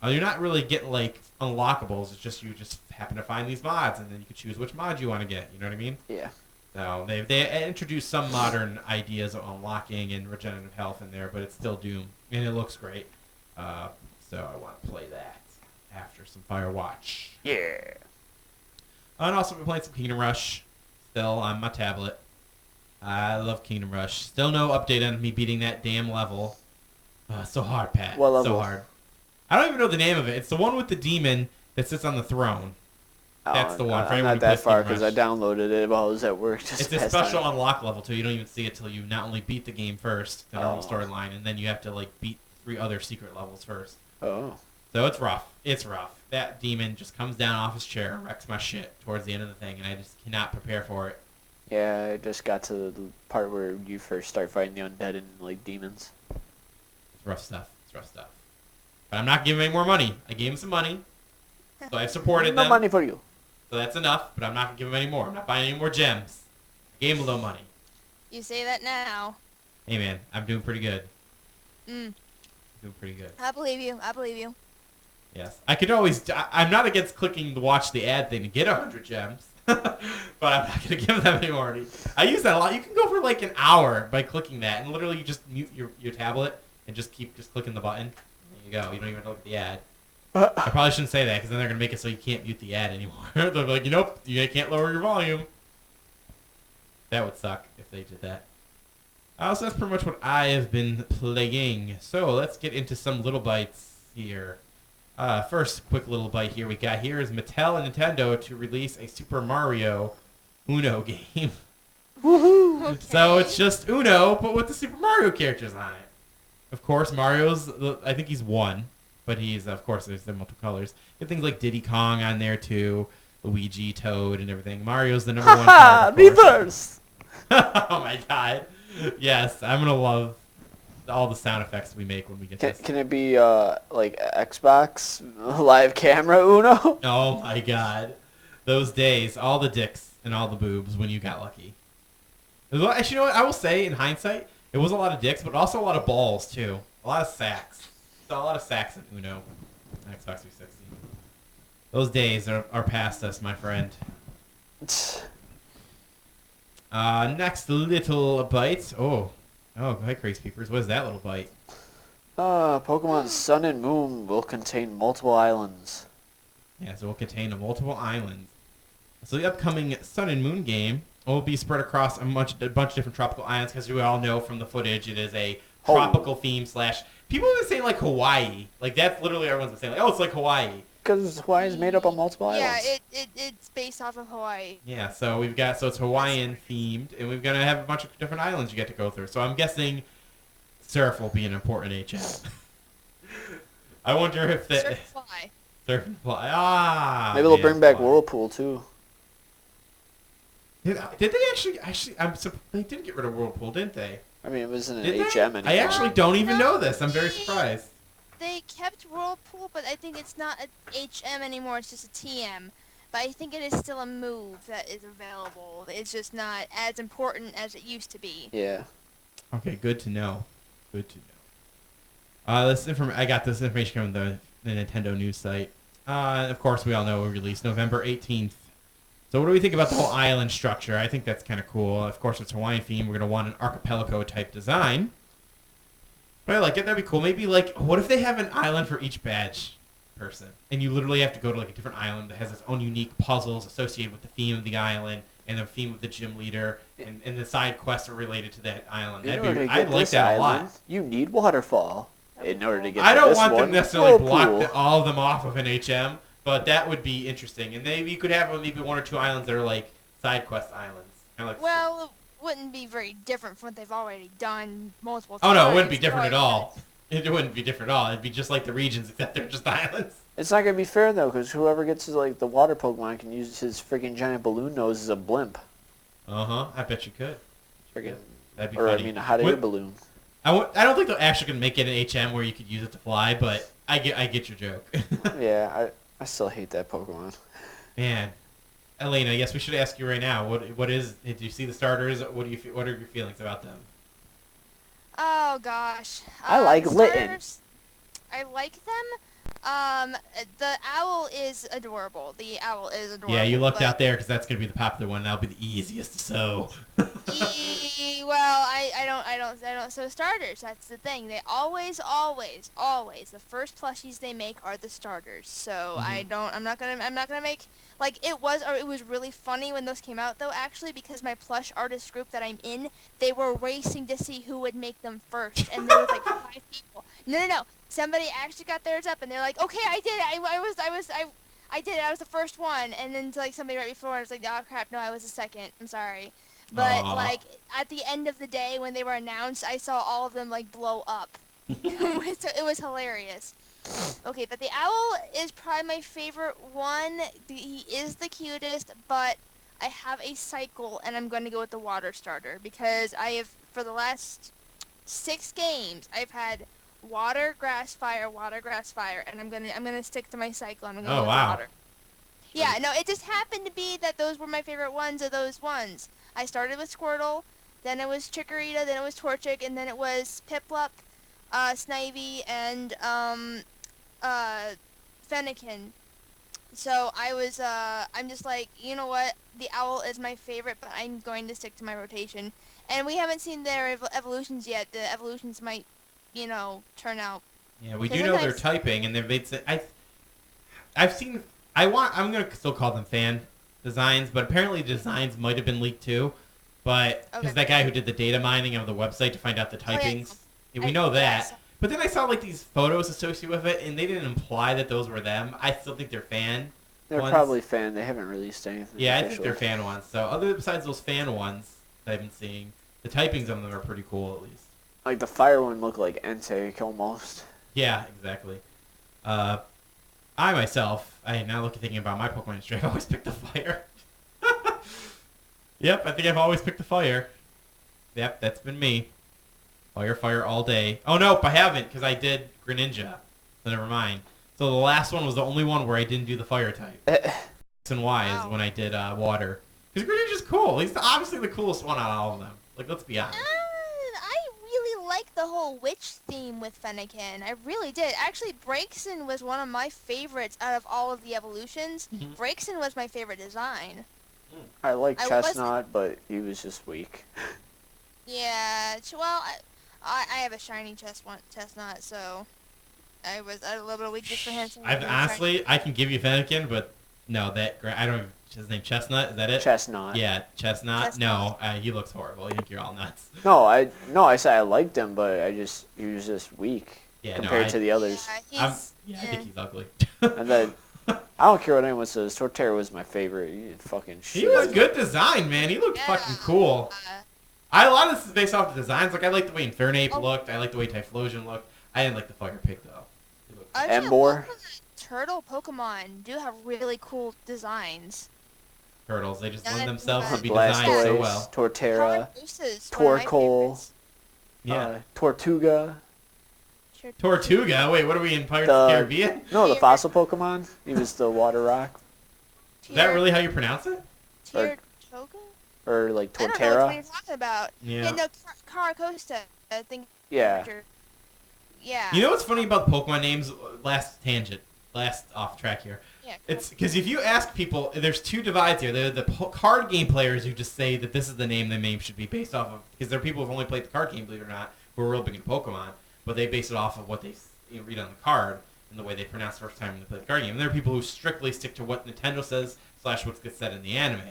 [SPEAKER 2] you're not really getting, like, unlockables. It's just you just happen to find these mods, and then you can choose which mod you want to get. You know what I mean?
[SPEAKER 3] yeah.
[SPEAKER 2] So they introduced some modern ideas of unlocking and regenerative health in there, but it's still Doom, and it looks great. So I want to play that after some Firewatch.
[SPEAKER 3] Yeah.
[SPEAKER 2] And also been playing some Kingdom Rush still on my tablet. I love Kingdom Rush. Still no update on me beating that damn level. So hard, Pat.
[SPEAKER 3] What
[SPEAKER 2] So
[SPEAKER 3] level?
[SPEAKER 2] hard. I don't even know the name of it. It's the one with the demon that sits on the throne. That's the one. For
[SPEAKER 3] I'm
[SPEAKER 2] anyone who
[SPEAKER 3] not that
[SPEAKER 2] plays
[SPEAKER 3] far
[SPEAKER 2] Kingdom
[SPEAKER 3] because I
[SPEAKER 2] Rush.
[SPEAKER 3] downloaded it while I was at work. Just
[SPEAKER 2] It's a
[SPEAKER 3] past
[SPEAKER 2] special
[SPEAKER 3] time.
[SPEAKER 2] unlock level too. You don't even see it till you not only beat the game first, the normal
[SPEAKER 3] Oh.
[SPEAKER 2] storyline, and then you have to like beat 3 other secret levels first.
[SPEAKER 3] Oh.
[SPEAKER 2] So it's rough. It's rough. That demon just comes down off his chair and wrecks my shit towards the end of the thing, and I just cannot prepare for it.
[SPEAKER 3] Yeah, I just got to the part where you first start fighting the undead and like demons.
[SPEAKER 2] It's rough stuff. It's rough stuff. But I'm not giving any more money. I gave him some money, so I've supported
[SPEAKER 3] No
[SPEAKER 2] them.
[SPEAKER 3] money for you.
[SPEAKER 2] So that's enough. But I'm not gonna give him any more. I'm not buying any more gems. I gave him a little money.
[SPEAKER 4] You say that now.
[SPEAKER 2] Hey man, I'm doing pretty good.
[SPEAKER 4] Mm.
[SPEAKER 2] Doing pretty good.
[SPEAKER 4] I believe you. I believe you.
[SPEAKER 2] Yes. I could always... I'm not against clicking to watch the ad thing to get 100 gems. But I'm not going to give them any more. I use that a lot. You can go for like an hour by clicking that. And literally you just mute your tablet and just keep clicking the button. There you go. You don't even have to look at the ad. I probably shouldn't say that because then they're going to make it so you can't mute the ad anymore. They'll be like, nope, you can't lower your volume. That would suck if they did that. So that's pretty much what I have been playing. So let's get into some little bites here. First, quick little bite here we got here is Mattel and Nintendo to release a Super Mario Uno game.
[SPEAKER 3] Woohoo!
[SPEAKER 4] Okay.
[SPEAKER 2] So it's just Uno, but with the Super Mario characters on it. Of course, I think he's one, but of course, there's the multiple colors. You have things like Diddy Kong on there too, Luigi, Toad, and everything. Mario's the number one
[SPEAKER 3] Haha!
[SPEAKER 2] card, of course.
[SPEAKER 3] Reverse!
[SPEAKER 2] Oh my god. Yes, I'm gonna love all the sound effects we make when we get this.
[SPEAKER 3] Can it be like Xbox live camera Uno?
[SPEAKER 2] Oh my god. Those days, all the dicks and all the boobs when you got lucky. Actually, you know what? I will say, in hindsight, it was a lot of dicks, but also a lot of balls, too. A lot of sacks. Saw a lot of sacks in Uno. Xbox 360. Those days are past us, my friend. Next little bite. Oh, hi, Crazy Peepers. What is that little bite?
[SPEAKER 3] Pokemon Sun and Moon will contain multiple islands.
[SPEAKER 2] Yeah, so it will contain multiple islands. So the upcoming Sun and Moon game will be spread across a bunch of different tropical islands, because we all know from the footage it is a tropical theme / people have been saying like Hawaii. Like that's literally everyone's been saying like, oh, it's like Hawaii.
[SPEAKER 3] Because Hawaii is made up of multiple islands.
[SPEAKER 4] Yeah, it's based off of Hawaii.
[SPEAKER 2] Yeah, so it's Hawaiian themed, and we're gonna have a bunch of different islands you get to go through. So I'm guessing surf will be an important HM. I wonder if that
[SPEAKER 4] Surf fly.
[SPEAKER 2] surf and fly. Ah,
[SPEAKER 3] Maybe they'll
[SPEAKER 2] man,
[SPEAKER 3] bring back
[SPEAKER 2] fly.
[SPEAKER 3] Whirlpool too.
[SPEAKER 2] Did they actually? They did get rid of Whirlpool, didn't they?
[SPEAKER 3] I mean, it wasn't an
[SPEAKER 2] Did they?
[SPEAKER 3] HM anymore.
[SPEAKER 2] I actually don't even know this. I'm very surprised.
[SPEAKER 4] They kept Whirlpool, but I think it's not a HM anymore. It's just a TM. But I think it is still a move that is available. It's just not as important as it used to be.
[SPEAKER 3] Yeah.
[SPEAKER 2] Okay, good to know. Good to know. I got this information from the Nintendo news site. Of course, we all know it released November 18th. So what do we think about the whole island structure? I think that's kind of cool. Of course, it's Hawaiian theme. We're going to want an archipelago type design. But I like it. That'd be cool. Maybe like, what if they have an island for each badge person? And you literally have to go to like a different island that has its own unique puzzles associated with the theme of the island and the theme of the gym leader, and the side quests are related to that island. I'd like that a lot.
[SPEAKER 3] You need waterfall in order to get
[SPEAKER 2] I
[SPEAKER 3] to
[SPEAKER 2] don't
[SPEAKER 3] this
[SPEAKER 2] want
[SPEAKER 3] one.
[SPEAKER 2] them necessarily block
[SPEAKER 3] Whirlpool.
[SPEAKER 2] all of them off of an HM, but that would be interesting. And maybe you could have maybe one or two islands that are like side quest islands. Kind of like
[SPEAKER 4] Well, it wouldn't be very different from what they've already done multiple
[SPEAKER 2] oh
[SPEAKER 4] times.
[SPEAKER 2] no, it wouldn't be different at
[SPEAKER 4] Right.
[SPEAKER 2] all. It wouldn't be different at all. It'd be just like the regions, except they're just islands.
[SPEAKER 3] It's not gonna be fair though, because whoever gets like the water Pokemon can use his freaking giant balloon nose as a blimp.
[SPEAKER 2] I bet you could.
[SPEAKER 3] Freaking,
[SPEAKER 2] That'd be
[SPEAKER 3] or
[SPEAKER 2] funny.
[SPEAKER 3] I mean, a hot air balloon.
[SPEAKER 2] I don't think they're actually gonna make it an HM where you could use it to fly, but I get your joke.
[SPEAKER 3] Yeah, I still hate that Pokemon.
[SPEAKER 2] Man, Elena, I guess we should ask you right now. What is? Did you see the starters? What are your feelings about them?
[SPEAKER 4] Oh gosh.
[SPEAKER 3] I like Litten.
[SPEAKER 4] starters, I like them. The owl is adorable. The owl is adorable.
[SPEAKER 2] Yeah, you lucked
[SPEAKER 4] but-
[SPEAKER 2] out there because that's gonna be the popular one. That'll be the easiest to sew.
[SPEAKER 4] Well, I don't sew starters. That's the thing. They always, the first plushies they make are the starters. So I'm not gonna make like it was really funny when those came out though. Actually, because my plush artist group that I'm in, they were racing to see who would make them first, and there was like 5 people. No. Somebody actually got theirs up, and they're like, okay, I did it. I did it. I was the first one, and then like somebody right before, I was like, oh crap, no, I was the second. I'm sorry. But
[SPEAKER 2] Aw.
[SPEAKER 4] like at the end of the day when they were announced, I saw all of them like blow up. It was hilarious. Okay, but the owl is probably my favorite one. He is the cutest, but I have a cycle, and I'm going to go with the water starter because I have for the last 6 games I've had water, grass, fire, and I'm gonna stick to my cycle. I'm gonna go with
[SPEAKER 2] wow.
[SPEAKER 4] water. Yeah, no, it just happened to be that those were my favorite ones of those ones. I started with Squirtle, then it was Chikorita, then it was Torchic, and then it was Piplup, Snivy, and Fennekin. So I'm just like, you know what? The owl is my favorite, but I'm going to stick to my rotation. And we haven't seen their evolutions yet. The evolutions might, turn out.
[SPEAKER 2] Yeah, we
[SPEAKER 4] Because
[SPEAKER 2] do know they're
[SPEAKER 4] sometimes-
[SPEAKER 2] typing, and they've made. I've seen. I'm gonna still call them fan designs, but apparently designs might have been leaked too. But because
[SPEAKER 4] Okay.
[SPEAKER 2] that guy who did the data mining of the website to find out the
[SPEAKER 4] yeah.
[SPEAKER 2] typings, we know that. But then I saw like these photos associated with it, and they didn't imply that those were them. I still think they're fan.
[SPEAKER 3] They're
[SPEAKER 2] ones.
[SPEAKER 3] probably fan. They haven't released anything.
[SPEAKER 2] Yeah, I think
[SPEAKER 3] official.
[SPEAKER 2] they're fan ones. So other besides those fan ones that I've been seeing, the typings on them are pretty cool at least.
[SPEAKER 3] Like the fire one looked like Entei almost.
[SPEAKER 2] Yeah, exactly. I myself, I now look at thinking about my Pokemon history. I've always picked the fire. Yep, I think I've always picked the fire. Yep, that's been me. Fire all day. Oh, nope, I haven't, because I did Greninja. So never mind. So the last one was the only one where I didn't do the fire type. X and Y is
[SPEAKER 4] Wow.
[SPEAKER 2] when I did water. Because Greninja's cool. He's obviously the coolest one out of all of them. Like, let's be honest.
[SPEAKER 4] I really like the whole witch theme with Fennekin. I really did. Actually, Braixen was one of my favorites out of all of the evolutions.
[SPEAKER 2] Mhm.
[SPEAKER 4] Braixen was my favorite design.
[SPEAKER 3] I like
[SPEAKER 4] I wasn't-
[SPEAKER 3] Chestnut, but he was just weak.
[SPEAKER 4] Yeah, well, I have a shiny chestnut, so I was a little bit of weakness for him. so
[SPEAKER 2] I've
[SPEAKER 4] I'm
[SPEAKER 2] honestly, I can give you Fennekin, but no, I don't even, his name Chestnut, is that it?
[SPEAKER 3] Chestnut.
[SPEAKER 2] Yeah, Chestnut.
[SPEAKER 4] Chestnut.
[SPEAKER 2] No, he looks horrible. You think you're all nuts.
[SPEAKER 3] No, I said I liked him, but he was just weak
[SPEAKER 2] Yeah,
[SPEAKER 3] compared
[SPEAKER 2] no,
[SPEAKER 3] to the others.
[SPEAKER 4] Yeah,
[SPEAKER 2] I think he's ugly.
[SPEAKER 3] And then I don't care what anyone says. Torterra was my favorite. He did fucking shit.
[SPEAKER 2] He was good design, man. He looked
[SPEAKER 4] Yeah.
[SPEAKER 2] fucking cool. A lot of this is based off the designs. Like, I like the way Infernape
[SPEAKER 4] Oh.
[SPEAKER 2] looked. I like the way Typhlosion looked. I didn't like the Fire Pig, though. He looked-
[SPEAKER 4] Actually,
[SPEAKER 3] Emboar.
[SPEAKER 4] a lot of the turtle Pokemon do have really cool designs.
[SPEAKER 2] Turtles, they just
[SPEAKER 4] Yeah,
[SPEAKER 2] lend themselves to be
[SPEAKER 3] Blastoise,
[SPEAKER 2] designed so well.
[SPEAKER 3] Torterra,
[SPEAKER 4] Carapace,
[SPEAKER 3] Torkoal,
[SPEAKER 2] Yeah.
[SPEAKER 3] Tortuga.
[SPEAKER 2] Tortuga? Wait, what are we in Pirates of the
[SPEAKER 3] The-
[SPEAKER 2] Caribbean?
[SPEAKER 3] No, the fossil Pokemon. He was the water rock,
[SPEAKER 2] Is that really how you pronounce it?
[SPEAKER 4] Tortuga?
[SPEAKER 3] or like
[SPEAKER 4] I don't know what
[SPEAKER 3] Torterra.
[SPEAKER 4] you're talking about.
[SPEAKER 2] Yeah.
[SPEAKER 4] no, Caracosta. I think.
[SPEAKER 3] Yeah.
[SPEAKER 4] Yeah.
[SPEAKER 2] You know what's funny about the Pokemon names? Last tangent. Last off track here.
[SPEAKER 4] Yeah.
[SPEAKER 2] It's because if you ask people, there's two divides here. There are the card game players who just say that this is the name should be based off of. Because there are people who've only played the card game, believe it or not, who are real big in Pokemon, but they base it off of what they read on the card and the way they pronounce the first time they play the card game. And there are people who strictly stick to what Nintendo says / what gets said in the anime.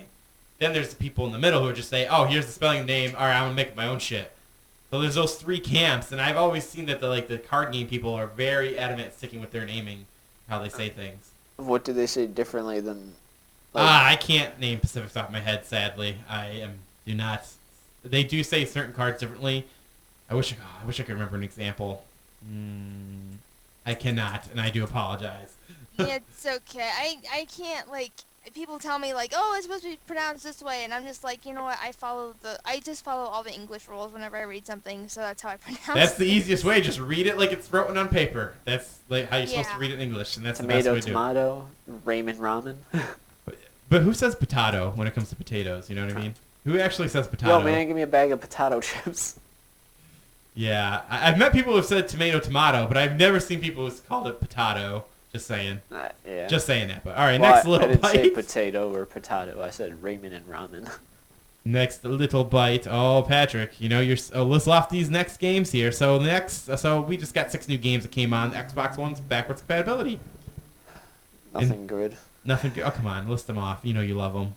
[SPEAKER 2] Then there's the people in the middle who just say, oh, here's the spelling of the name. All right, I'm going to make my own shit. So there's those three camps, and I've always seen that the card game people are very adamant sticking with their naming, how they say things.
[SPEAKER 3] What do they say differently than?
[SPEAKER 2] I can't name specifics off my head, sadly. Do not. They do say certain cards differently. I wish I could remember an example. I cannot, and I do apologize.
[SPEAKER 4] Yeah, it's okay. I can't people tell me oh, it's supposed to be pronounced this way, and I'm just like, you know what? I just follow all the English rules whenever I read something, so that's how I pronounce.
[SPEAKER 2] That's the
[SPEAKER 4] it.
[SPEAKER 2] easiest way. Just read it like it's written on paper. That's like how you're supposed to
[SPEAKER 4] Yeah.
[SPEAKER 2] read it in English, and that's the
[SPEAKER 3] Tomato,
[SPEAKER 2] best way to do it.
[SPEAKER 3] tomato, ramen, ramen.
[SPEAKER 2] But who says potato when it comes to potatoes? You know what I mean? Who actually says potato?
[SPEAKER 3] Yo, man, give me a bag of potato chips.
[SPEAKER 2] Yeah, I've met people who've said tomato, but I've never seen people who've called it potato. Just saying.
[SPEAKER 3] Yeah.
[SPEAKER 2] Just saying that. But all right,
[SPEAKER 3] Well,
[SPEAKER 2] next
[SPEAKER 3] I
[SPEAKER 2] little
[SPEAKER 3] didn't say
[SPEAKER 2] bite.
[SPEAKER 3] potato or potato. I said ramen and ramen.
[SPEAKER 2] Next little bite. Oh, Patrick, you know you're let's off these next games here. So we just got 6 new games that came on Xbox One's backwards compatibility.
[SPEAKER 3] Nothing good.
[SPEAKER 2] Nothing. Oh, come on, list them off. You know you love them.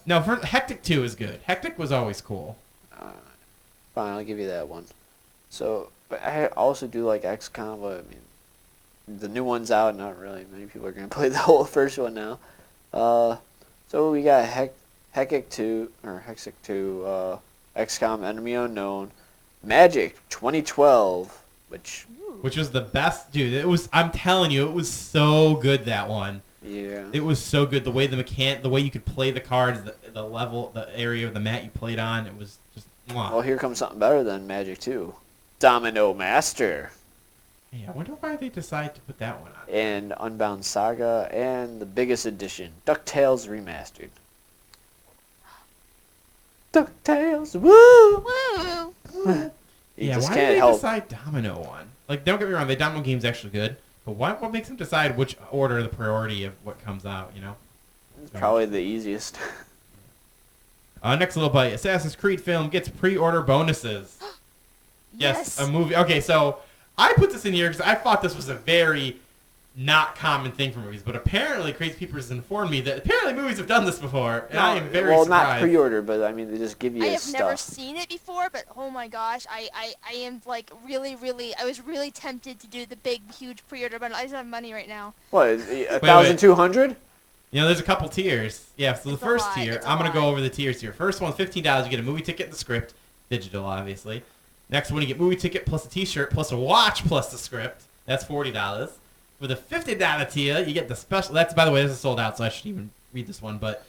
[SPEAKER 2] No, for Hectic 2 is good. Hectic was always cool.
[SPEAKER 3] Fine, I'll give you that one. So, but I also do like XCOM, but I mean, the new one's out. Not really many people are gonna play the whole first one now. So we got Hectic 2 or Hexic 2, XCOM Enemy Unknown, Magic 2012, which
[SPEAKER 2] Which was the best, dude. It was. I'm telling you, it was so good, that one.
[SPEAKER 3] yeah.
[SPEAKER 2] It was so good. The way the way you could play the cards, the level, the area of the mat you played on. It was just. Mwah.
[SPEAKER 3] Well, here comes something better than Magic 2. Domino Master
[SPEAKER 2] Hey, I wonder why they decided to put that one on.
[SPEAKER 3] and Unbound Saga and the biggest edition, DuckTales Remastered. DuckTales, woo!
[SPEAKER 4] Woo!
[SPEAKER 3] You
[SPEAKER 2] Yeah,
[SPEAKER 3] just
[SPEAKER 2] why
[SPEAKER 3] can't
[SPEAKER 2] did they
[SPEAKER 3] help.
[SPEAKER 2] decide Domino one? Like, don't get me wrong, the Domino game's actually good, but what makes them decide which order the priority of what comes out? You know.
[SPEAKER 3] It's probably the easiest.
[SPEAKER 2] Next little bite. Assassin's Creed film gets pre-order bonuses. Yes, a movie. Okay, so I put this in here because I thought this was a very not common thing for movies, but apparently Crazy Peepers informed me that apparently movies have done this before, and I am very
[SPEAKER 3] well,
[SPEAKER 2] surprised.
[SPEAKER 3] not pre-order, but I mean they just give you
[SPEAKER 4] I have
[SPEAKER 3] stuff.
[SPEAKER 4] never seen it before, but oh my gosh, I am like really, I was really tempted to do the big, huge pre-order bundle. I just don't have money right now.
[SPEAKER 3] What, 1,200?
[SPEAKER 2] You know, there's a couple tiers. Yeah, so the
[SPEAKER 4] It's a
[SPEAKER 2] first
[SPEAKER 4] lot,
[SPEAKER 2] tier,
[SPEAKER 4] it's a
[SPEAKER 2] I'm going to go
[SPEAKER 4] lot.
[SPEAKER 2] over the tiers here. First one, $15, you get a movie ticket and the script. Digital, obviously. Next one, you get movie ticket plus a t-shirt plus a watch plus the script. That's $40. For the $50 tier, you get the special... That's, by the way, this is sold out, so I shouldn't even read this one. But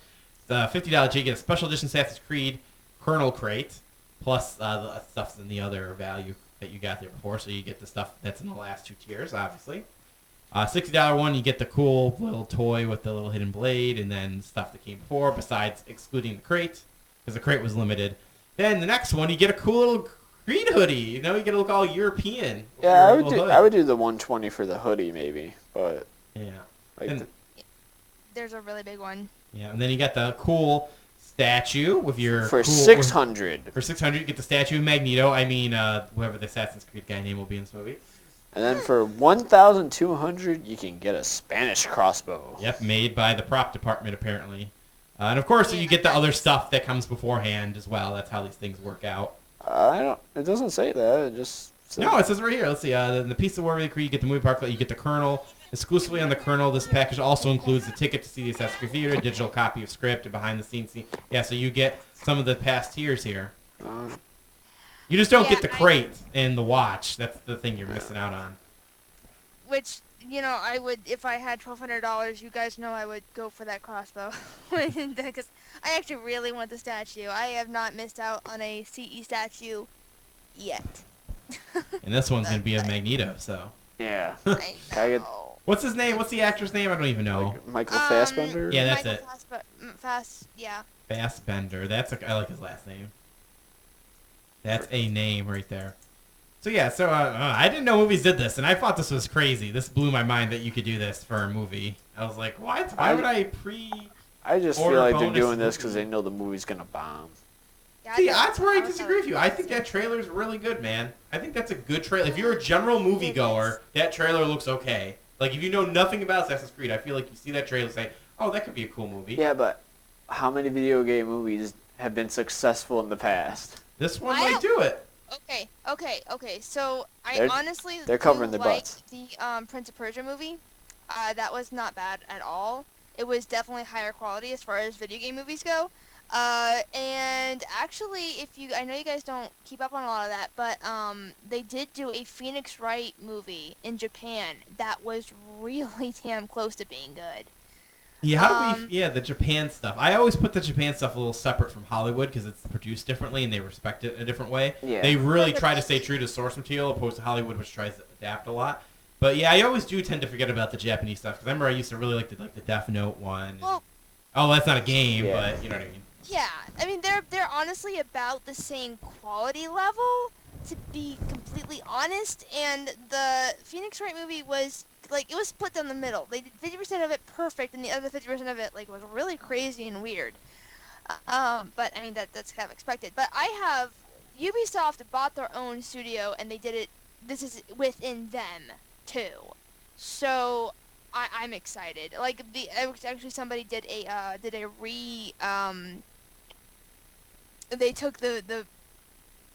[SPEAKER 2] the $50 tier, you get a special edition Assassin's Creed Kernel Crate plus the stuff's in the other value that you got there before. So you get the stuff that's in the last two tiers, obviously. $60 one, you get the cool little toy with the little hidden blade and then stuff that came before, besides excluding the crate, because the crate was limited. Then the next one, you get a cool little Creed hoodie. You know, you get to look all European. with
[SPEAKER 3] Yeah,
[SPEAKER 2] your little hood.
[SPEAKER 3] I would do the 120 for the hoodie maybe, but
[SPEAKER 2] Yeah.
[SPEAKER 3] like
[SPEAKER 2] And-
[SPEAKER 4] There's a really big one.
[SPEAKER 2] Yeah, and then you got the cool statue with your
[SPEAKER 3] for
[SPEAKER 2] cool,
[SPEAKER 3] 600.
[SPEAKER 2] For 600, you get the statue of Magneto. I mean, whoever the Assassin's Creed guy name will be in this movie.
[SPEAKER 3] And then for 1,200, you can get a Spanish crossbow.
[SPEAKER 2] Yep, made by the prop department apparently. And of course,
[SPEAKER 4] Yeah,
[SPEAKER 2] you get the other
[SPEAKER 4] nice.
[SPEAKER 2] stuff that comes beforehand as well. That's how these things work out.
[SPEAKER 3] I don't. It doesn't say that. It just says,
[SPEAKER 2] No, it says right here. Let's see. The piece of Warrior Creed, you get the movie park, you get the Colonel. Exclusively on the Colonel, this package also includes the ticket to see the Assassin's Creed Theater, digital copy of script, and behind-the-scenes scene. Yeah, so you get some of the past tiers here. You just don't
[SPEAKER 4] Yeah,
[SPEAKER 2] get the crate and the watch. That's the thing you're missing out on.
[SPEAKER 4] Which, you know, I would, if I had $1,200, you guys know I would go for that crossbow. Because I actually really want the statue. I have not missed out on a CE statue yet.
[SPEAKER 2] And this one's going to be a Magneto, so.
[SPEAKER 3] Yeah.
[SPEAKER 4] I
[SPEAKER 3] I get-
[SPEAKER 4] know.
[SPEAKER 2] What's his name? What's the actor's name? I don't even know.
[SPEAKER 3] Like Michael Fassbender.
[SPEAKER 2] Yeah, that's
[SPEAKER 4] Michael
[SPEAKER 2] it.
[SPEAKER 4] Yeah.
[SPEAKER 2] Fassbender. I like his last name. That's a name right there. So yeah, so I didn't know movies did this, and I thought this was crazy. This blew my mind that you could do this for a movie. I was like, what? Why would I
[SPEAKER 3] I just feel
[SPEAKER 2] order
[SPEAKER 3] like they're
[SPEAKER 2] bonus
[SPEAKER 3] doing this because
[SPEAKER 2] movie.
[SPEAKER 3] they know the movie's gonna bomb.
[SPEAKER 4] Yeah,
[SPEAKER 2] See,
[SPEAKER 4] thought-
[SPEAKER 2] that's where I
[SPEAKER 4] was
[SPEAKER 2] disagree with you. I think
[SPEAKER 4] thinking-
[SPEAKER 2] that trailer's really good, man. I think that's a good trailer. If you're a general moviegoer, that trailer looks okay. Like, if you know nothing about Assassin's Creed, I feel like you see that trailer and say, oh, that could be a cool movie.
[SPEAKER 3] Yeah, but how many video game movies have been successful in the past?
[SPEAKER 2] This one
[SPEAKER 4] I
[SPEAKER 2] might do it.
[SPEAKER 4] Okay. So I
[SPEAKER 3] They're-
[SPEAKER 4] honestly
[SPEAKER 3] they're covering
[SPEAKER 4] do
[SPEAKER 3] their
[SPEAKER 4] like
[SPEAKER 3] butts.
[SPEAKER 4] the Prince of Persia movie. That was not bad at all. It was definitely higher quality as far as video game movies go. And actually, I know you guys don't keep up on a lot of that, but they did do a Phoenix Wright movie in Japan that was really damn close to being good.
[SPEAKER 2] Yeah, the Japan stuff. I always put the Japan stuff a little separate from Hollywood because it's produced differently and they respect it in a different way.
[SPEAKER 3] Yeah.
[SPEAKER 2] They really try to stay true to source material opposed to Hollywood, which tries to adapt a lot. But yeah, I always do tend to forget about the Japanese stuff because I remember I used to really like the Death Note one.
[SPEAKER 4] Well,
[SPEAKER 2] Oh, that's not a game,
[SPEAKER 3] Yeah.
[SPEAKER 2] but you know what I mean.
[SPEAKER 4] yeah, I mean they're honestly about the same quality level, to be completely honest. And the Phoenix Wright movie was like, it was split down the middle. They did 50% of it perfect, and the other 50% of it like was really crazy and weird. But I mean that's kind of expected. But Ubisoft bought their own studio, and they did it. This is within them too, so I'm excited. Like actually somebody did a they took the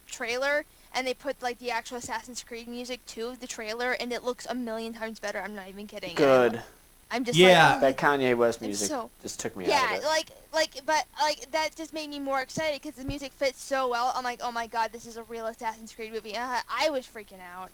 [SPEAKER 4] trailer and they put like the actual Assassin's Creed music to the trailer, and it looks a million times better. I'm not even kidding.
[SPEAKER 3] Good.
[SPEAKER 4] I'm just
[SPEAKER 2] Yeah.
[SPEAKER 4] like,
[SPEAKER 3] That Kanye West
[SPEAKER 4] It's
[SPEAKER 3] music
[SPEAKER 4] so-
[SPEAKER 3] just took me out
[SPEAKER 4] yeah,
[SPEAKER 3] of it.
[SPEAKER 4] but that just made me more excited because the music fits so well. I'm like, oh my god, this is a real Assassin's Creed movie. I was freaking out.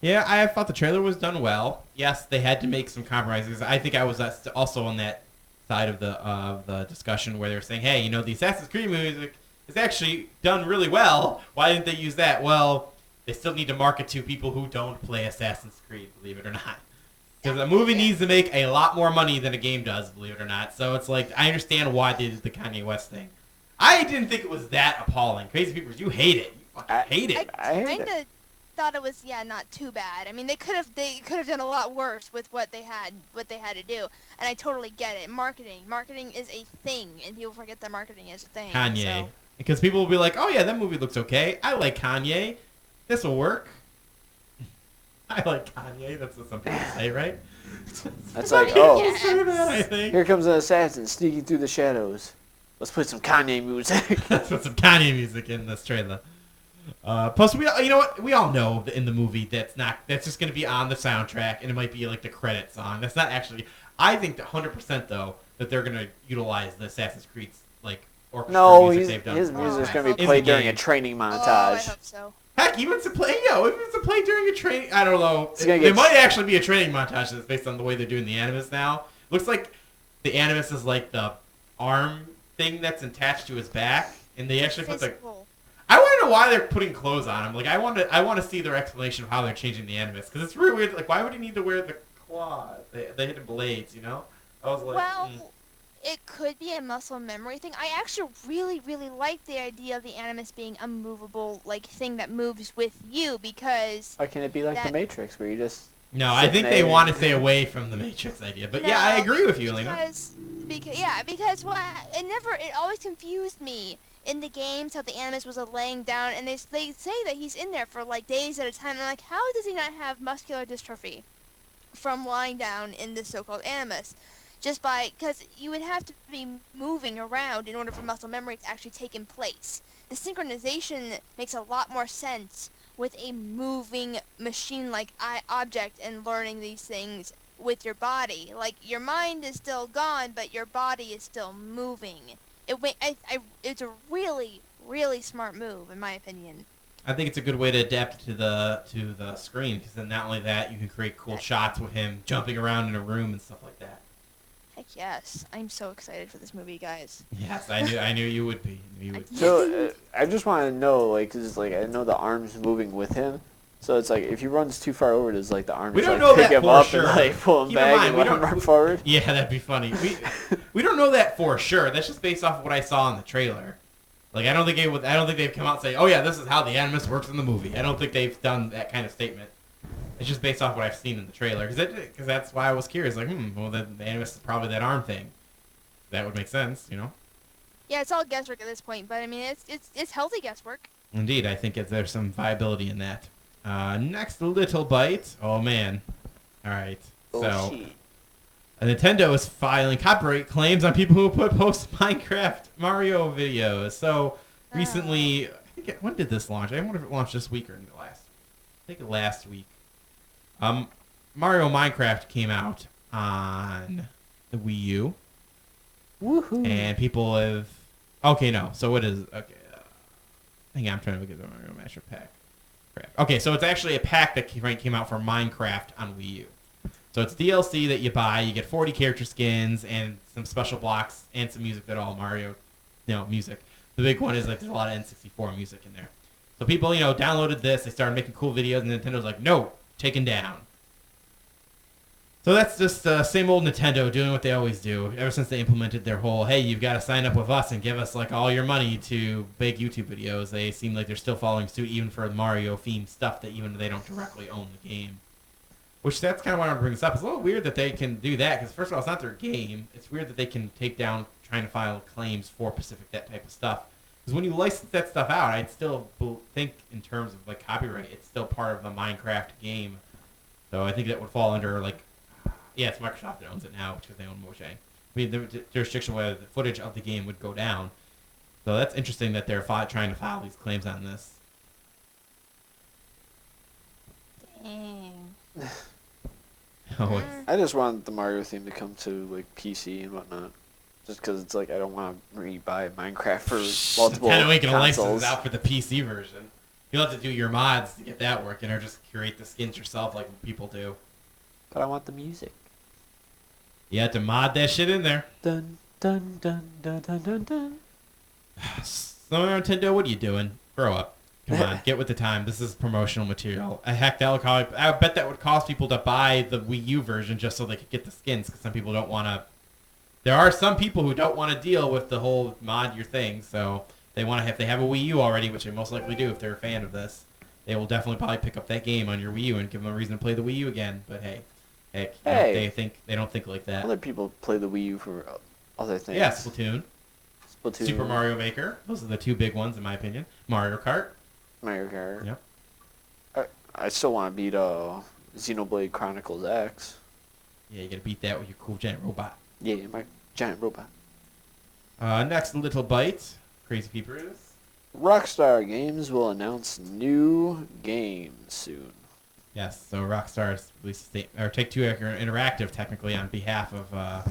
[SPEAKER 2] Yeah, I thought the trailer was done well. Yes, they had to make some compromises. I think I was also on that side of the discussion where they were saying, hey, you know, the Assassin's Creed music is actually done really well. Why didn't they use that? Well, they still need to market to people who don't play Assassin's Creed, believe it or not. Because a movie needs to make a lot more money than a game does, believe it or not. So it's like, I understand why they did the Kanye West thing. I didn't think it was that appalling. Crazy People, you hate it. You fucking hate it.
[SPEAKER 3] I hate
[SPEAKER 4] kind
[SPEAKER 3] it.
[SPEAKER 4] of thought it was not too bad. I mean, they could have done a lot worse with what they had to do, and I totally get it. Marketing is a thing, and people forget that marketing is a thing.
[SPEAKER 2] Kanye.
[SPEAKER 4] So.
[SPEAKER 2] Because people will be like, oh yeah, that movie looks okay. I like Kanye. This will work. I like Kanye. That's what some people say, right?
[SPEAKER 3] That's like,
[SPEAKER 4] Yeah.
[SPEAKER 3] oh,
[SPEAKER 2] It's true, man, I think.
[SPEAKER 3] here comes an assassin sneaking through the shadows. Let's put some Kanye music.
[SPEAKER 2] Let's put some Kanye music in this trailer. Plus, you know what? We all know that in the movie that's just going to be on the soundtrack, and it might be like the credit song. That's not actually. I think that 100% though that they're going to utilize the Assassin's Creed's like orchestra
[SPEAKER 3] No,
[SPEAKER 2] music they've done.
[SPEAKER 3] his
[SPEAKER 2] before.
[SPEAKER 3] music's
[SPEAKER 4] I
[SPEAKER 3] gonna be
[SPEAKER 4] hope
[SPEAKER 3] played
[SPEAKER 2] so.
[SPEAKER 3] during a training
[SPEAKER 4] Oh, I
[SPEAKER 3] montage.
[SPEAKER 4] hope so.
[SPEAKER 2] Heck, even to play, during a training. I don't know.
[SPEAKER 3] It's gonna
[SPEAKER 2] There
[SPEAKER 3] get-
[SPEAKER 2] might actually be a training montage that's based on the way they're doing the Animus now. Looks like the Animus is like the arm thing that's attached to his back, and they actually put the.
[SPEAKER 4] Physical.
[SPEAKER 2] I want to know why they're putting clothes on him. Like, I want to see their explanation of how they're changing the Animus, because it's really weird. Like, why would he need to wear the claws, the hidden blades? You know? I was like,
[SPEAKER 4] Well, it could be a muscle memory thing. I actually really, really like the idea of the Animus being a movable, like, thing that moves with you because...
[SPEAKER 3] Why can't it be like the
[SPEAKER 4] That-
[SPEAKER 3] Matrix, where you just...
[SPEAKER 2] No, I
[SPEAKER 3] sit
[SPEAKER 2] think
[SPEAKER 3] there
[SPEAKER 2] they
[SPEAKER 3] and-
[SPEAKER 2] want to stay away from the Matrix idea. But yeah, I
[SPEAKER 4] No,
[SPEAKER 2] agree with you, Elena.
[SPEAKER 4] Because it always confused me in the games how the Animus was laying down, and they say that he's in there for like days at a time. And I'm like, how does he not have muscular dystrophy from lying down in this so-called Animus? Because you would have to be moving around in order for muscle memory to actually take in place. The synchronization makes a lot more sense with a moving machine-like object and learning these things with your body. Like, your mind is still gone, but your body is still moving. It's a really, really smart move, in my opinion.
[SPEAKER 2] I think it's a good way to adapt to the screen, because then not only that, you can create cool shots with him jumping around in a room and stuff like that.
[SPEAKER 4] Heck yes. I'm so excited for this movie, guys.
[SPEAKER 2] Yes, I knew you would be.
[SPEAKER 3] So, I just want to know, like, 'cause, like, I know the arm's moving with him. So it's like, if he runs too far over, does, like, the arm
[SPEAKER 2] We
[SPEAKER 3] just,
[SPEAKER 2] don't
[SPEAKER 3] like,
[SPEAKER 2] know
[SPEAKER 3] pick
[SPEAKER 2] that
[SPEAKER 3] him
[SPEAKER 2] for
[SPEAKER 3] up
[SPEAKER 2] sure.
[SPEAKER 3] and, like, pull him
[SPEAKER 2] Keep in
[SPEAKER 3] back
[SPEAKER 2] mind,
[SPEAKER 3] and
[SPEAKER 2] we
[SPEAKER 3] let him
[SPEAKER 2] don't-
[SPEAKER 3] run forward?
[SPEAKER 2] Yeah, that'd be funny. We don't know that for sure. That's just based off of what I saw in the trailer. Like, I don't think they've come out and say, "Oh yeah, this is how the Animus works in the movie." I don't think they've done that kind of statement. It's just based off what I've seen in the trailer, because that's why I was curious. Like, well, the Animus is probably that arm thing. That would make sense, you know.
[SPEAKER 4] Yeah, it's all guesswork at this point, but I mean, it's healthy guesswork.
[SPEAKER 2] Indeed, I think there's some viability in that. Next little bite. Oh man. All right.
[SPEAKER 3] Oh,
[SPEAKER 2] So.
[SPEAKER 3] shit.
[SPEAKER 2] Nintendo is filing copyright claims on people who post Minecraft Mario videos. So recently, when did this launch? I wonder if it launched this week or last. I think last week. Mario Minecraft came out on the Wii U,
[SPEAKER 3] Woohoo.
[SPEAKER 2] and people have. Okay, no. So what is? Okay, hang on, I'm trying to look at the Mario Master Pack. Crap. Okay, so it's actually a pack that came out for Minecraft on Wii U. So it's DLC that you buy. You get 40 character skins and some special blocks and some music that all Mario, music. The big one is like there's a lot of N64 music in there. So people, downloaded this. They started making cool videos, and Nintendo's like, no, taken down. So that's just same old Nintendo doing what they always do. Ever since they implemented their whole, hey, you've got to sign up with us and give us like all your money to make YouTube videos, they seem like they're still following suit even for Mario-themed stuff that even they don't directly own the game. Which that's kind of why I want to bring this up. It's a little weird that they can do that because first of all, it's not their game. It's weird that they can take down trying to file claims for Pacific, that type of stuff. Because when you license that stuff out, I'd still think in terms of like copyright, it's still part of the Minecraft game. So I think that would fall under like, yeah, it's Microsoft that owns it now because they own Mojang. I mean, the jurisdiction where the footage of the game would go down. So that's interesting that they're trying to file these claims on this.
[SPEAKER 4] Dang.
[SPEAKER 2] Oh,
[SPEAKER 3] I just want the Mario theme to come to, like, PC and whatnot. Just because it's like, I don't want to re-buy Minecraft for multiple
[SPEAKER 2] Nintendo ain't gonna license
[SPEAKER 3] consoles.
[SPEAKER 2] it out for the PC version. You'll have to do your mods to get that working, or just create the skins yourself like people do.
[SPEAKER 3] But I want the music.
[SPEAKER 2] You have to mod that shit in there.
[SPEAKER 3] Dun, dun, dun, dun, dun, dun, dun.
[SPEAKER 2] So Nintendo, what are you doing? Grow up. Come on, get with the time. This is promotional material. Heck, I bet that would cause people to buy the Wii U version just so they could get the skins, because some people don't want to. There are some people who don't want to deal with the whole mod your thing, so they want to. If they have a Wii U already, which they most likely do if they're a fan of this, they will definitely probably pick up that game on your Wii U and give them a reason to play the Wii U again. But hey, heck,
[SPEAKER 3] Hey.
[SPEAKER 2] they don't think like that.
[SPEAKER 3] Other people play the Wii U for other things.
[SPEAKER 2] Yeah, Splatoon,
[SPEAKER 3] Splatoon,
[SPEAKER 2] Super Mario Maker. Those are the two big ones in my opinion. Mario Kart.
[SPEAKER 3] Mario Kart.
[SPEAKER 2] Yep.
[SPEAKER 3] I still want to beat Xenoblade Chronicles X.
[SPEAKER 2] Yeah, you gotta beat that with your cool giant robot.
[SPEAKER 3] Yeah, my giant robot.
[SPEAKER 2] Next little bite, Crazy Peepers.
[SPEAKER 3] Rockstar Games will announce new games soon.
[SPEAKER 2] Yes, so Rockstar released a statement, or Take-Two Interactive, technically, on behalf of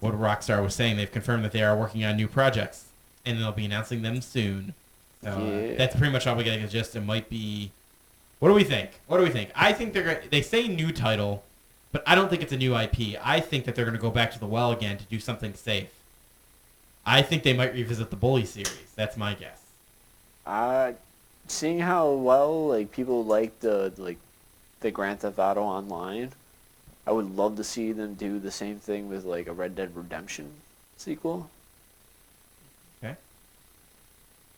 [SPEAKER 2] what Rockstar was saying. They've confirmed that they are working on new projects, and they'll be announcing them soon. So
[SPEAKER 3] Yeah.
[SPEAKER 2] that's pretty much all we get. Just it might be. What do we think? I think they say new title, but I don't think it's a new IP. I think that they're going to go back to the well again to do something safe. I think they might revisit the Bully series. That's my guess.
[SPEAKER 3] Seeing how well like people like the Grand Theft Auto Online, I would love to see them do the same thing with like a Red Dead Redemption sequel.
[SPEAKER 2] Okay.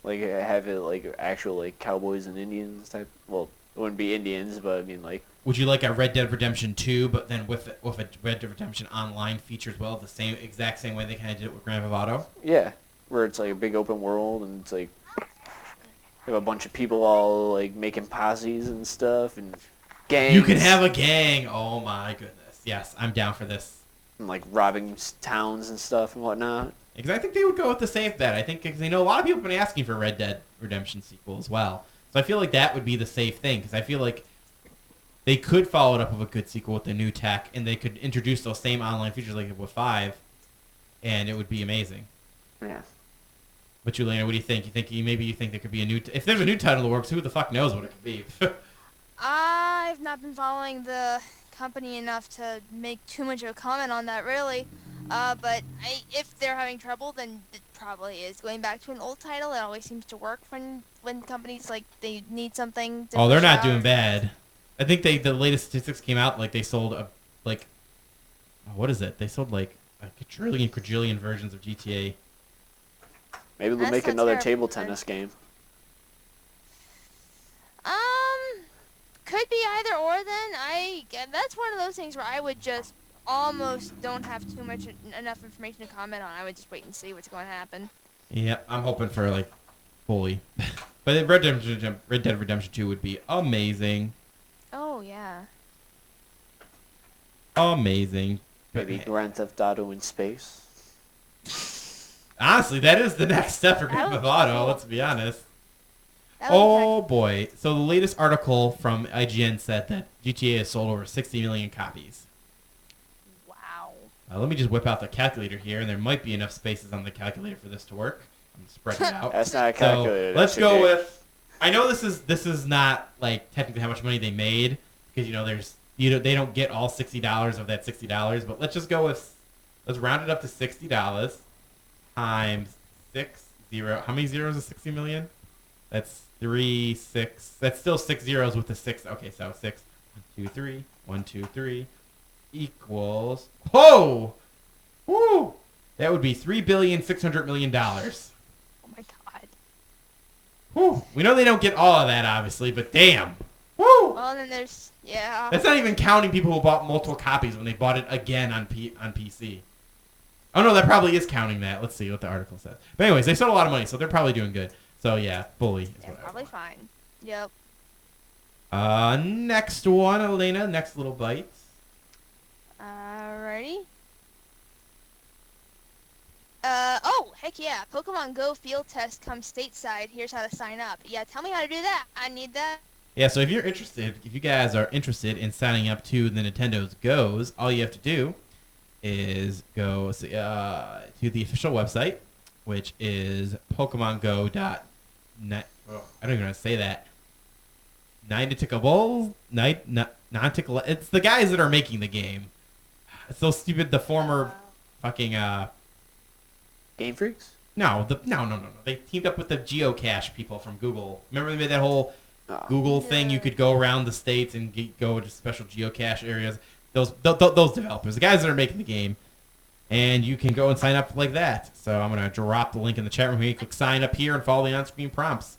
[SPEAKER 3] Like have it like actual like cowboys and Indians type. Well, it wouldn't be Indians, but I mean like.
[SPEAKER 2] Would you like a Red Dead Redemption 2, but then with a Red Dead Redemption Online feature as well, the exact same way they kind of did it with Grand Theft Auto?
[SPEAKER 3] Yeah, where it's like a big open world and it's like you have a bunch of people all like making posses and stuff and gangs.
[SPEAKER 2] You can have a gang. Oh my goodness. Yes, I'm down for this.
[SPEAKER 3] and like robbing towns and stuff and whatnot.
[SPEAKER 2] Because I think they would go with the safe bet. I think because they know a lot of people have been asking for Red Dead Redemption sequel as well. So I feel like that would be the safe thing because I feel like they could follow it up with a good sequel with the new tech and they could introduce those same online features like with 5 and it would be amazing.
[SPEAKER 3] Yeah.
[SPEAKER 2] But you, Lena, what do you think? Maybe you think there could be a new... if there's a new title that works, who the fuck knows what it could be?
[SPEAKER 4] I've not been following the company enough to make too much of a comment on that, really. But if they're having trouble, then it probably is going back to an old title. It always seems to work when companies, like, they need something to
[SPEAKER 2] Oh, they're
[SPEAKER 4] push
[SPEAKER 2] not
[SPEAKER 4] out.
[SPEAKER 2] doing bad. I think the latest statistics came out, like, they sold, what is it? They sold, like, a quadrillion versions of GTA.
[SPEAKER 3] Maybe they'll
[SPEAKER 4] That's
[SPEAKER 3] make
[SPEAKER 4] not
[SPEAKER 3] another
[SPEAKER 4] terrible,
[SPEAKER 3] table
[SPEAKER 4] but-
[SPEAKER 3] tennis game.
[SPEAKER 4] Could be either or then. That's one of those things where I would just almost don't have too much enough information to comment on. I would just wait and see what's going to happen.
[SPEAKER 2] Yeah, I'm hoping for, like, fully. But Red Dead Redemption 2 would be amazing.
[SPEAKER 4] Oh, yeah.
[SPEAKER 2] Amazing.
[SPEAKER 3] Maybe Grand Theft Auto in space.
[SPEAKER 2] Honestly, that is the next step for Grand
[SPEAKER 4] That
[SPEAKER 2] Theft
[SPEAKER 4] would be
[SPEAKER 2] Auto,
[SPEAKER 4] cool.
[SPEAKER 2] let's be honest.
[SPEAKER 4] That would
[SPEAKER 2] Oh boy. So the latest article from IGN said that GTA has sold over 60 million copies.
[SPEAKER 4] wow.
[SPEAKER 2] Let me just whip out the calculator here, and there might be enough spaces on the calculator for this to work. I'm spreading it out.
[SPEAKER 3] That's not a
[SPEAKER 2] So
[SPEAKER 3] calculator.
[SPEAKER 2] let's
[SPEAKER 3] that's
[SPEAKER 2] go
[SPEAKER 3] okay.
[SPEAKER 2] with. I know this is not like technically how much money they made because they don't get all $60 of that $60, but let's just go with let's round it up to $60 times 60. How many zeros is 60 million? That's 3, 6. That's still 6 zeros with the 6. Okay, so 6. 1, 2, 3. 1, 2, 3 equals. Whoa! Woo! That would be $3,600,000,000.
[SPEAKER 4] Oh, my God.
[SPEAKER 2] Whew. We know they don't get all of that, obviously, but damn. Woo!
[SPEAKER 4] Well, then there's... Yeah.
[SPEAKER 2] That's not even counting people who bought multiple copies when they bought it again on PC. Oh, no, that probably is counting that. Let's see what the article says. But anyways, they sold a lot of money, so they're probably doing good. So, yeah, Bully is
[SPEAKER 4] They're
[SPEAKER 2] what I
[SPEAKER 4] probably
[SPEAKER 2] want.
[SPEAKER 4] fine. Yep.
[SPEAKER 2] Next one, Elena. Next little bite.
[SPEAKER 4] Alrighty. Oh, heck yeah. Pokemon Go field test comes stateside. Here's how to sign up. Yeah, tell me how to do that. I need that.
[SPEAKER 2] Yeah, so if you guys are interested in signing up to the Nintendo's Goes, all you have to do is go to the official website, which is PokemonGo.net. Oh, I don't even know how to say that. It's the guys that are making the game. It's so stupid. The former fucking
[SPEAKER 3] Game Freaks?
[SPEAKER 2] no. They teamed up with the geocache people from Google. Remember they made that whole
[SPEAKER 3] Oh.
[SPEAKER 2] Google thing? You could go around the states and go to special geocache areas. Those developers, the guys that are making the game, and you can go and sign up like that. So I'm gonna drop the link in the chat room here. You click sign up here and follow the on-screen prompts,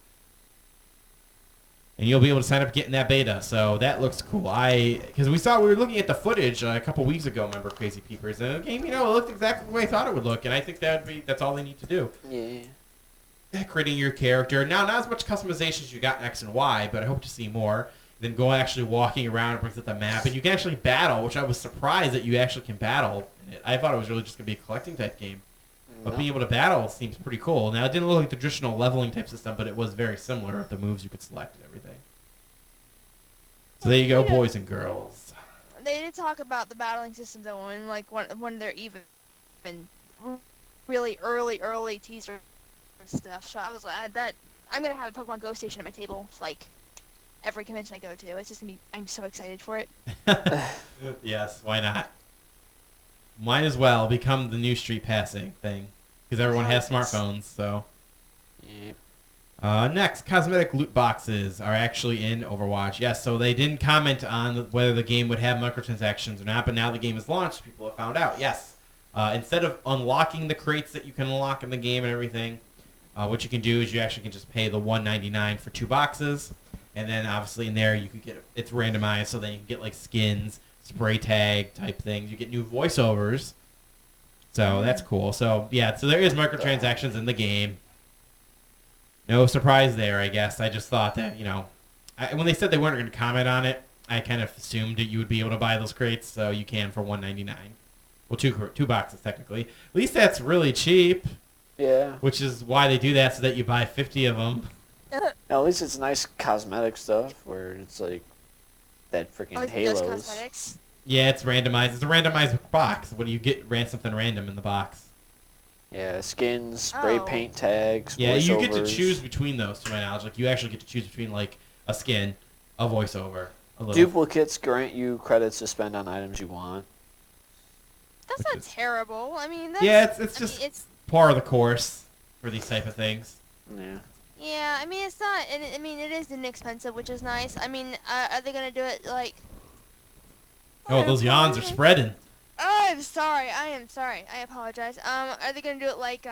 [SPEAKER 2] and you'll be able to sign up getting that beta. So that looks cool. Because we were looking at the footage a couple weeks ago. Remember, Crazy Peepers, and the game, it looked exactly the way I thought it would look, and I think that's all they need to do.
[SPEAKER 3] Yeah.
[SPEAKER 2] Creating your character. Now, not as much customization as you got in X and Y, but I hope to see more. then go actually walking around. It brings up the map, and you can actually battle, which I was surprised that you actually can battle. I thought it was really just going to be a collecting type game. But being able to battle seems pretty cool. Now, it didn't look like the traditional leveling type system, but it was very similar with the moves you could select and everything. So there you go, boys and girls.
[SPEAKER 4] They did talk about the battling system though, in like one of their even really early teaser stuff. So I was like, that I'm gonna have a Pokemon Go station at my table, like every convention I go to. It's just gonna be. I'm so excited for it.
[SPEAKER 2] Yes, why not? Might as well become the new street passing thing, because everyone has smartphones. So
[SPEAKER 3] Yep.
[SPEAKER 2] next, cosmetic loot boxes are actually in Overwatch. Yes, so they didn't comment on whether the game would have microtransactions or not, but now the game is launched, people have found out. Yes, instead of unlocking the crates that you can unlock in the game and everything, what you can do is you actually can just pay the $1.99 for 2 boxes, and then obviously in there you could get it's randomized, so then you can get like skins, spray tag type things. You get new voiceovers, so that's cool. So yeah, so there is microtransactions in the game. No surprise there, I guess. I just thought that, when they said they weren't going to comment on it, I kind of assumed that you would be able to buy those crates, so you can for $1.99. Well, two boxes technically. At least that's really cheap.
[SPEAKER 3] Yeah.
[SPEAKER 2] Which is why they do that, so that you buy 50 of them.
[SPEAKER 3] At least it's nice cosmetic stuff where it's like that freaking
[SPEAKER 4] Just
[SPEAKER 3] Halos.
[SPEAKER 4] cosmetics.
[SPEAKER 2] Yeah, it's randomized. It's a randomized box. What do you get? Something random in the box.
[SPEAKER 3] Yeah, skins, spray
[SPEAKER 4] Oh.
[SPEAKER 3] paint tags.
[SPEAKER 2] Yeah, you get to
[SPEAKER 3] voiceovers.
[SPEAKER 2] choose between those, to my knowledge. Like, you actually get to choose between, like, a skin, a voiceover, a little...
[SPEAKER 3] Duplicates grant you credits to spend on items you want.
[SPEAKER 4] That's
[SPEAKER 2] Which
[SPEAKER 4] not
[SPEAKER 2] is-
[SPEAKER 4] terrible. I mean, that's,
[SPEAKER 2] Yeah, it's
[SPEAKER 4] I
[SPEAKER 2] just
[SPEAKER 4] mean, it's
[SPEAKER 2] par of the course for these type of things.
[SPEAKER 3] Yeah.
[SPEAKER 4] yeah. I mean, it's not. And I mean, it is inexpensive, which is nice. I mean, are they gonna do it like?
[SPEAKER 2] Oh, those yawns are spreading.
[SPEAKER 4] Oh, I'm sorry. I am sorry. I apologize. Are they gonna do it like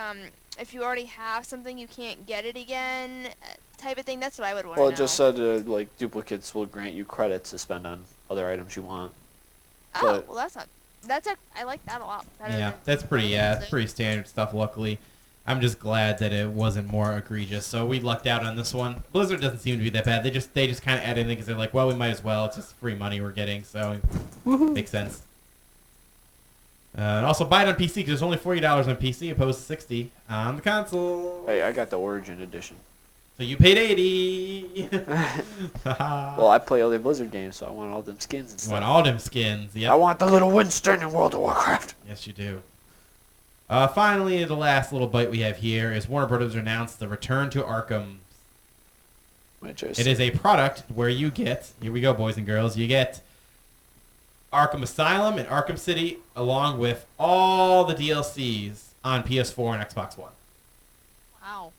[SPEAKER 4] if you already have something, you can't get it again, type of thing? That's what I would want to
[SPEAKER 3] Well,
[SPEAKER 4] know.
[SPEAKER 3] it just said like duplicates will grant you credits to spend on other items you want.
[SPEAKER 4] Oh,
[SPEAKER 3] but-
[SPEAKER 4] well, that's not. I like that a lot. Better
[SPEAKER 2] Yeah,
[SPEAKER 4] than
[SPEAKER 2] that's pretty,
[SPEAKER 4] other
[SPEAKER 2] it's
[SPEAKER 4] things.
[SPEAKER 2] pretty standard stuff, luckily. I'm just glad that it wasn't more egregious. So we lucked out on this one. Blizzard doesn't seem to be that bad. They just kind of add anything because they're like, well, we might as well. It's just free money we're getting, so makes sense. And also buy it on PC because there's only $40 on PC opposed to $60 on the console.
[SPEAKER 3] Hey, I got the Origin edition.
[SPEAKER 2] So you paid $80.
[SPEAKER 3] Well, I play all the Blizzard games, so I want all them skins and
[SPEAKER 2] You want
[SPEAKER 3] stuff.
[SPEAKER 2] all them skins. Yep.
[SPEAKER 3] I want the little Winston in World of Warcraft.
[SPEAKER 2] Yes, you do. Finally, the last little bite we have here is Warner Brothers announced the Return to Arkham.
[SPEAKER 3] Which is
[SPEAKER 2] It is a product where you get, here we go, boys and girls, you get Arkham Asylum and Arkham City along with all the DLCs on PS4 and Xbox One.
[SPEAKER 4] Wow.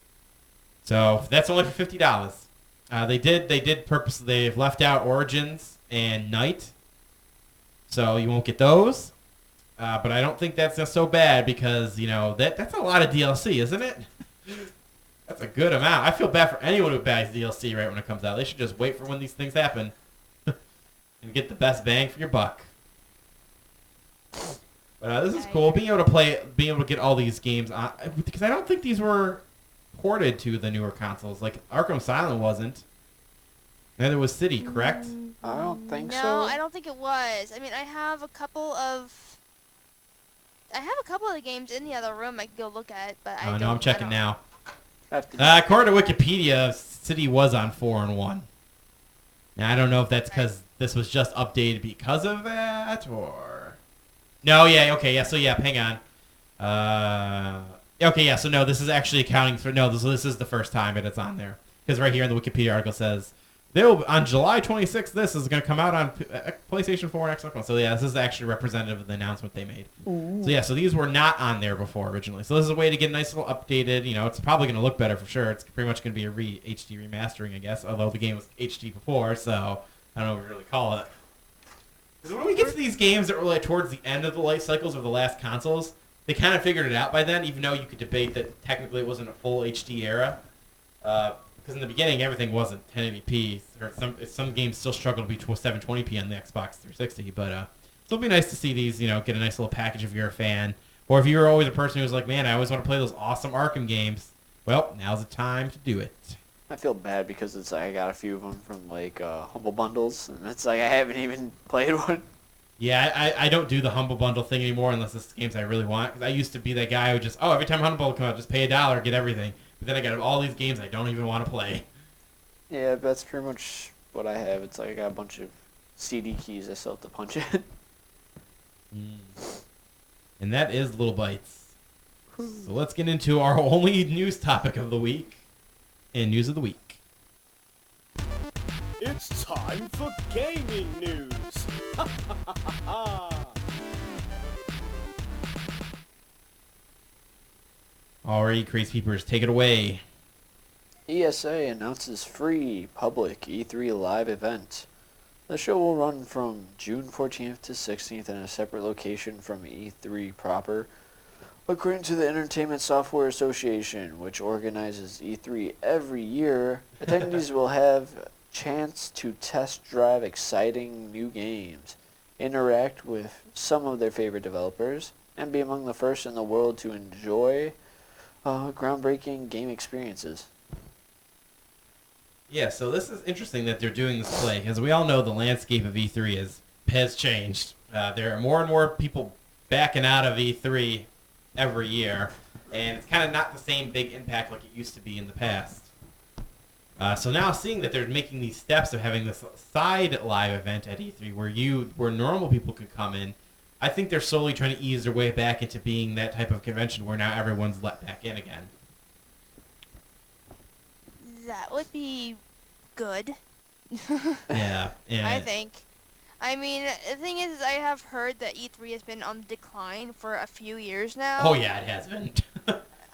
[SPEAKER 2] So that's only for $50. They've left out Origins and Night, so you won't get those. But I don't think that's just so bad because, that's a lot of DLC, isn't it? That's a good amount. I feel bad for anyone who buys DLC right when it comes out. They should just wait for when these things happen and get the best bang for your buck. But this is cool. Being able to get all these games on, because I don't think these were ported to the newer consoles. Like Arkham Asylum wasn't. Neither was City, correct?
[SPEAKER 3] I don't think
[SPEAKER 4] No,
[SPEAKER 3] so.
[SPEAKER 4] I don't think it was. I mean, I have a couple of the games in the other room I could go look at, but I
[SPEAKER 2] Oh
[SPEAKER 4] don't.
[SPEAKER 2] no, I'm checking now.
[SPEAKER 3] Have to-
[SPEAKER 2] According to Wikipedia, City was on 4 and 1. Now I don't know if that's because this was just updated because of that, or no. Yeah, okay, yeah. So yeah, hang on. Okay, yeah. So no, this is actually accounting for This is the first time that it's on there because right here in the Wikipedia article says on July 26th. This is going to come out on PlayStation 4 and Xbox One. So yeah, this is actually representative of the announcement they made. So yeah, so these were not on there before originally. So this is a way to get a nice little updated. It's probably going to look better for sure. It's pretty much going to be a HD remastering, I guess. Although the game was HD before, so I don't know what we really call it. Because when we get to these games that were like towards the end of the life cycles of the last consoles, they kind of figured it out by then. Even though you could debate that technically it wasn't a full HD era. Because in the beginning, everything wasn't 1080p. Or some games still struggle to be 720p on the Xbox 360. But it'll be nice to see these, get a nice little package if you're a fan. Or if you're always a person who's like, man, I always want to play those awesome Arkham games. Well, now's the time to do it.
[SPEAKER 3] I feel bad because it's like I got a few of them from like Humble Bundles, and it's like I haven't even played one.
[SPEAKER 2] Yeah, I don't do the Humble Bundle thing anymore unless it's games I really want. Because I used to be that guy who just, every time Humble Bundle comes out, just pay $1, get everything. But then I got all these games I don't even want to play.
[SPEAKER 3] Yeah, that's pretty much what I have. It's like I got a bunch of CD keys I still have to punch in.
[SPEAKER 2] And that is Little Bites. So let's get into our only news topic of the week. And news of the week.
[SPEAKER 5] It's time for gaming news.
[SPEAKER 2] Alright, Crazy Peepers, take it away.
[SPEAKER 3] ESA announces free public E3 live event. The show will run from June 14th to 16th in a separate location from E3 proper. According to the Entertainment Software Association, which organizes E3 every year, attendees will have a chance to test drive exciting new games, interact with some of their favorite developers, and be among the first in the world to enjoy groundbreaking game experiences.
[SPEAKER 2] Yeah, so this is interesting that they're doing this play, because we all know the landscape of E3 has changed. There are more and more people backing out of E3 every year, and it's kind of not the same big impact like it used to be in the past. So now seeing that they're making these steps of having this side live event at E3 where normal people could come in, I think they're slowly trying to ease their way back into being that type of convention where now everyone's let back in again.
[SPEAKER 4] That would be good.
[SPEAKER 2] Yeah, and
[SPEAKER 4] I think. I mean, the thing is, I have heard that E3 has been on decline for a few years now.
[SPEAKER 2] Oh yeah, it has been.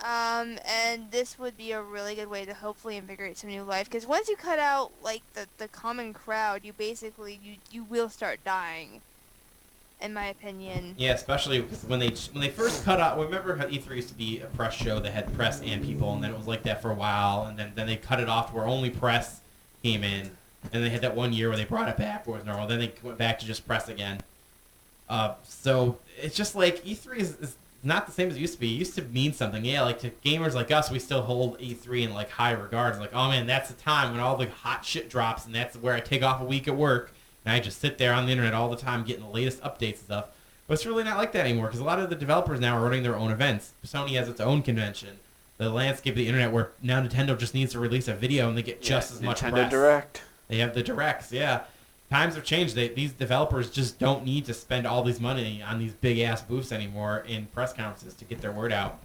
[SPEAKER 4] And this would be a really good way to hopefully invigorate some new life. Because once you cut out, like, the common crowd, you basically, you will start dying, in my opinion.
[SPEAKER 2] Yeah, especially when they first cut out. Remember how E3 used to be a press show that had press and people, and then it was like that for a while, and then they cut it off to where only press came in, and they had that 1 year where they brought it back where it was normal. Then they went back to just press again. So it's just like E3 is not the same as it used to be. It used to mean something. Yeah, like to gamers like us, we still hold E3 in like high regards. Like, oh man, that's the time when all the hot shit drops, and that's where I take off a week at work. And I just sit there on the internet all the time getting the latest updates and stuff. But it's really not like that anymore because a lot of the developers now are running their own events. Sony has its own convention. The landscape of the internet where now Nintendo just needs to release a video and they get just as much
[SPEAKER 3] Nintendo
[SPEAKER 2] press.
[SPEAKER 3] Direct.
[SPEAKER 2] They have the directs, yeah. Times have changed. These developers just don't need to spend all these money on these big-ass booths anymore in press conferences to get their word out.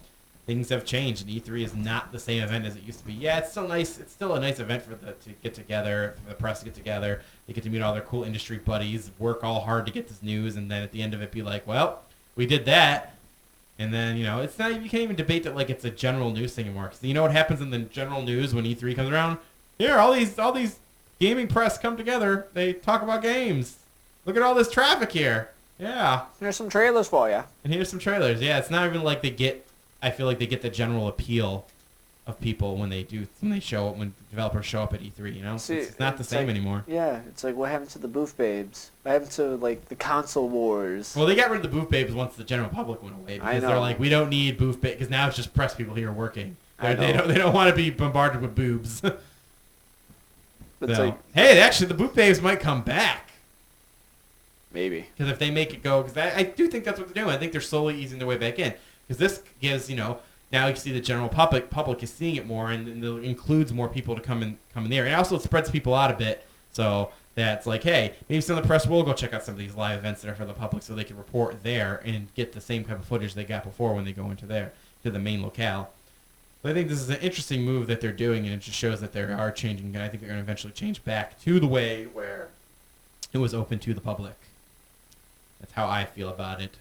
[SPEAKER 2] Things have changed, and E3 is not the same event as it used to be. Yeah, it's still nice. It's still a nice event to get together, for the press to get together. They get to meet all their cool industry buddies, work all hard to get this news, and then at the end of it be like, well, we did that. And then, it's not, you can't even debate that like it's a general news thing anymore. Because you know what happens in the general news when E3 comes around? Here, all these gaming press come together. They talk about games. Look at all this traffic here. Yeah.
[SPEAKER 3] Here's some trailers for you.
[SPEAKER 2] And here's some trailers. Yeah, it's not even like I feel like they get the general appeal of people when when developers show up at E3,
[SPEAKER 3] See,
[SPEAKER 2] it's not the same anymore.
[SPEAKER 3] Yeah, it's like what happened to the booth babes? What happened to like the console wars?
[SPEAKER 2] Well, they got rid of the booth babes once the general public went away because they're like, we don't need booth babes because now it's just press people here working. They don't want to be bombarded with boobs.
[SPEAKER 3] But it's like,
[SPEAKER 2] hey, actually, the booth babes might come back.
[SPEAKER 3] Maybe.
[SPEAKER 2] Because if they make it go, because I do think that's what they're doing. I think they're slowly easing their way back in. Because this gives, now you see the general public is seeing it more, and it includes more people to come in there. And also it spreads people out a bit, so that's like, hey, maybe some of the press will go check out some of these live events that are for the public so they can report there and get the same type of footage they got before when they go into to the main locale. But I think this is an interesting move that they're doing, and it just shows that they are changing, and I think they're going to eventually change back to the way where it was open to the public. That's how I feel about it.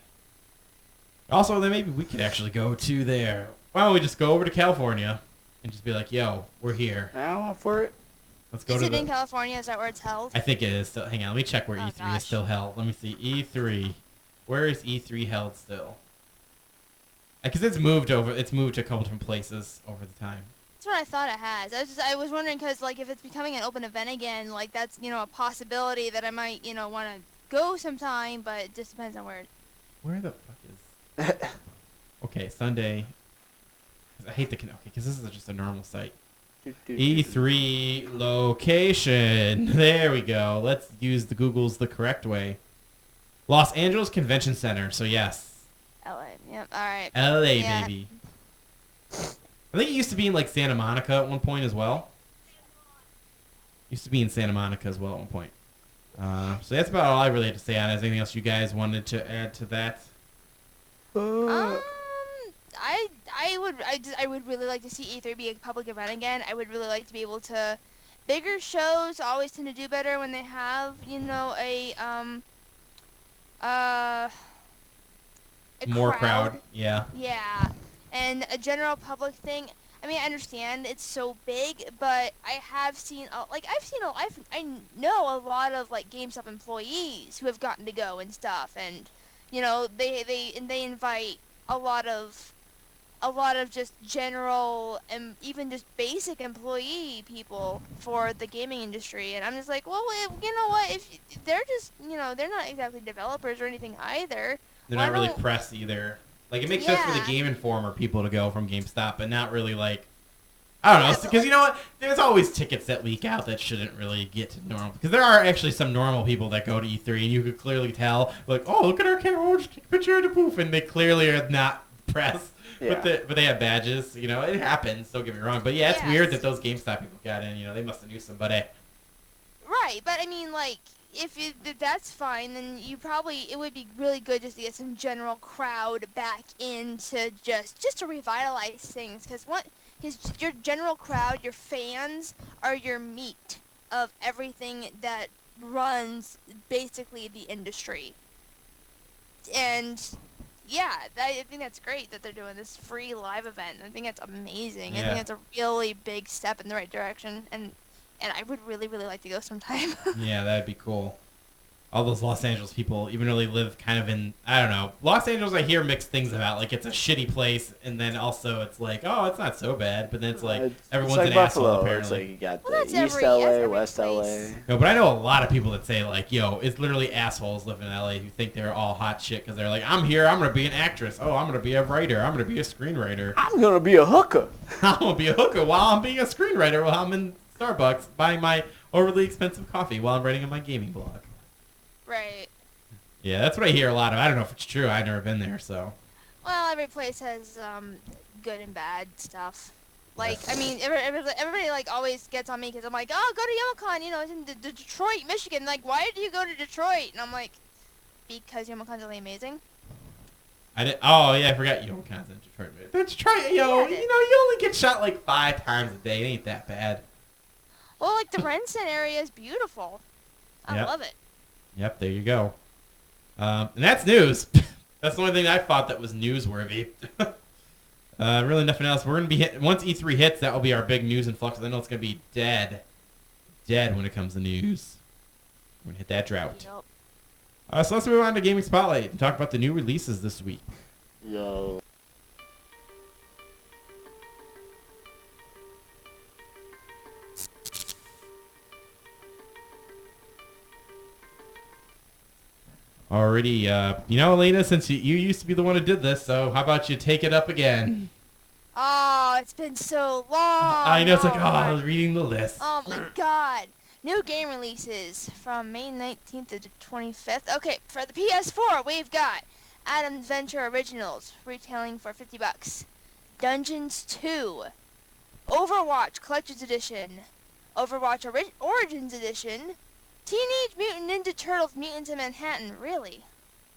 [SPEAKER 2] Also, then maybe we could actually go to there. Why don't we just go over to California and just be like, yo, we're here.
[SPEAKER 3] I'm up for it.
[SPEAKER 2] Let's go
[SPEAKER 4] Is
[SPEAKER 2] to
[SPEAKER 4] it in California? Is that where it's held?
[SPEAKER 2] I think it is still. Hang on, let me check where
[SPEAKER 4] Oh,
[SPEAKER 2] E3 is
[SPEAKER 4] gosh.
[SPEAKER 2] still held. Let me see. E3. Where is E3 held still? Because it's moved over. It's moved to a couple different places over the time.
[SPEAKER 4] That's what I thought it has. I was wondering because like if it's becoming an open event again, like that's a possibility that I might want to go sometime, but it just depends on where.
[SPEAKER 2] Where the fuck is? Okay, Sunday. I hate the okay because this is just a normal site. E3 location. There we go. Let's use the Google's the correct way. Los Angeles Convention Center. So yes,
[SPEAKER 4] LA. Yep. All right.
[SPEAKER 2] LA
[SPEAKER 4] Yeah.
[SPEAKER 2] baby. I think it used to be in like Santa Monica at one point as well. Used to be in Santa Monica as well at one point. So that's about all I really had to say on it. Is there anything else you guys wanted to add to that?
[SPEAKER 4] I would really like to see E3 be a public event again. I would really like to be able to. Bigger shows always tend to do better when they have, a
[SPEAKER 2] More crowd. Yeah.
[SPEAKER 4] Yeah, and a general public thing. I mean, I understand it's so big, but I have seen, I know a lot of like GameStop employees who have gotten to go and stuff, and they invite a lot of just general and even just basic employee people for the gaming industry, and I'm just like, well, you know what? If they're just, they're not exactly developers or anything either.
[SPEAKER 2] They're
[SPEAKER 4] Why
[SPEAKER 2] not really
[SPEAKER 4] don't-
[SPEAKER 2] press either. Like, it makes sense for the
[SPEAKER 4] Yeah.
[SPEAKER 2] Game Informer people to go from GameStop, but not really, like... I don't know,
[SPEAKER 4] Yeah,
[SPEAKER 2] because
[SPEAKER 4] but,
[SPEAKER 2] you know what? There's always tickets that leak out that shouldn't really get to normal. Because there are actually some normal people that go to E3, and you could clearly tell, like, oh, look at our camera, we'll just take a picture of the poof, and they clearly are not press.
[SPEAKER 3] Yeah.
[SPEAKER 2] But they have badges, it happens, don't get me wrong. But yeah, it's
[SPEAKER 4] Yes.
[SPEAKER 2] weird that those GameStop people got in, they must have knew somebody.
[SPEAKER 4] Right, but I mean, like, if that's fine, then it would be really good just to get some general crowd back into just to revitalize things, because your general crowd, your fans, are your meat of everything that runs basically the industry. And yeah, I think that's great that they're doing this free live event. I think that's amazing. I
[SPEAKER 2] Yeah.
[SPEAKER 4] think that's a really big step in the right direction, and I would really, really like to go sometime.
[SPEAKER 2] Yeah, that'd be cool. All those Los Angeles people even really live kind of in, I don't know. Los Angeles, I hear mixed things about. Like, it's a shitty place, and then also it's like, oh, it's not so bad. But then it's like, everyone's
[SPEAKER 3] like
[SPEAKER 2] an
[SPEAKER 3] Buffalo.
[SPEAKER 2] asshole,
[SPEAKER 3] It's
[SPEAKER 2] apparently.
[SPEAKER 3] like you got
[SPEAKER 4] Well,
[SPEAKER 3] the
[SPEAKER 4] that's
[SPEAKER 3] East
[SPEAKER 4] every-
[SPEAKER 3] LA,
[SPEAKER 4] that's every
[SPEAKER 3] West
[SPEAKER 4] place.
[SPEAKER 3] LA.
[SPEAKER 2] No, but I know a lot of people that say, like, yo, it's literally assholes living in LA who think they're all hot shit because they're like, I'm here, I'm going to be an actress. Oh, I'm going to be a writer. I'm going to be a screenwriter.
[SPEAKER 3] I'm gonna be a hooker.
[SPEAKER 2] I'm going to be a hooker while I'm being a screenwriter while I'm in Starbucks buying my overly expensive coffee while I'm writing on my gaming blog.
[SPEAKER 4] Right.
[SPEAKER 2] Yeah, that's what I hear a lot of. I don't know if it's true. I've never been there, so.
[SPEAKER 4] Well, every place has good and bad stuff. Like,
[SPEAKER 2] Yes.
[SPEAKER 4] I mean, everybody like always gets on me because I'm like, oh, go to YomoCon, it's in Detroit, Michigan. Like, why do you go to Detroit? And I'm like, because YomoCon's really amazing.
[SPEAKER 2] Oh, yeah, I forgot YomoCon's in Detroit. Detroit,
[SPEAKER 4] Yeah,
[SPEAKER 2] you only get shot like 5 times a day. It ain't that bad.
[SPEAKER 4] Well, like the Renton area is beautiful. I
[SPEAKER 2] Yep.
[SPEAKER 4] love it.
[SPEAKER 2] Yep, there you go. And that's news. That's the only thing I thought that was newsworthy. Really nothing else. We're going to be once E3 hits, that will be our big news influx. I know it's going to be dead when it comes to news. We're going to hit that drought.
[SPEAKER 4] Yup.
[SPEAKER 2] So let's move on to Gaming Spotlight and talk about the new releases this week.
[SPEAKER 3] Yo.
[SPEAKER 2] Already, Elena, since you used to be the one who did this, so how about you take it up again?
[SPEAKER 4] Oh, it's been so long.
[SPEAKER 2] I know, it's like, I was
[SPEAKER 4] my-
[SPEAKER 2] reading the list.
[SPEAKER 4] Oh my god. New game releases from May 19th to the 25th. Okay, for the PS4, we've got Adam's Venture Originals, retailing for $50. Dungeons 2. Overwatch Collector's Edition. Overwatch Origins Edition. Teenage Mutant Ninja Turtles Mutants in Manhattan. Really?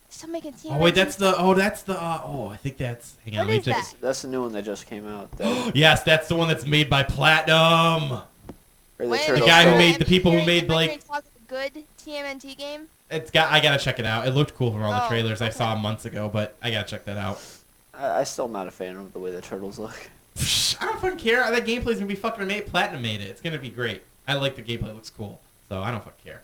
[SPEAKER 4] Still making TMNT?
[SPEAKER 2] Oh wait, that's I think that's. Hang on,
[SPEAKER 4] What
[SPEAKER 2] let me
[SPEAKER 4] is
[SPEAKER 2] check.
[SPEAKER 4] that?
[SPEAKER 3] That's the new one that just came out. That,
[SPEAKER 2] Yes, that's the one that's made by Platinum.
[SPEAKER 3] or the
[SPEAKER 4] Wait,
[SPEAKER 3] Turtles
[SPEAKER 2] guy who
[SPEAKER 3] Go.
[SPEAKER 2] made- the people who
[SPEAKER 4] Am I
[SPEAKER 2] made,
[SPEAKER 4] hearing
[SPEAKER 2] like-
[SPEAKER 4] talk of a good TMNT game?
[SPEAKER 2] I gotta check it out. It looked cool from all the
[SPEAKER 4] Oh,
[SPEAKER 2] trailers I
[SPEAKER 4] okay.
[SPEAKER 2] saw months ago, but I gotta check that out.
[SPEAKER 3] I still not a fan of the way the turtles look.
[SPEAKER 2] I don't fucking care. That gameplay's gonna be fucking amazing. Platinum made it. It's gonna be great. I like the gameplay. It looks cool. So I don't fucking care.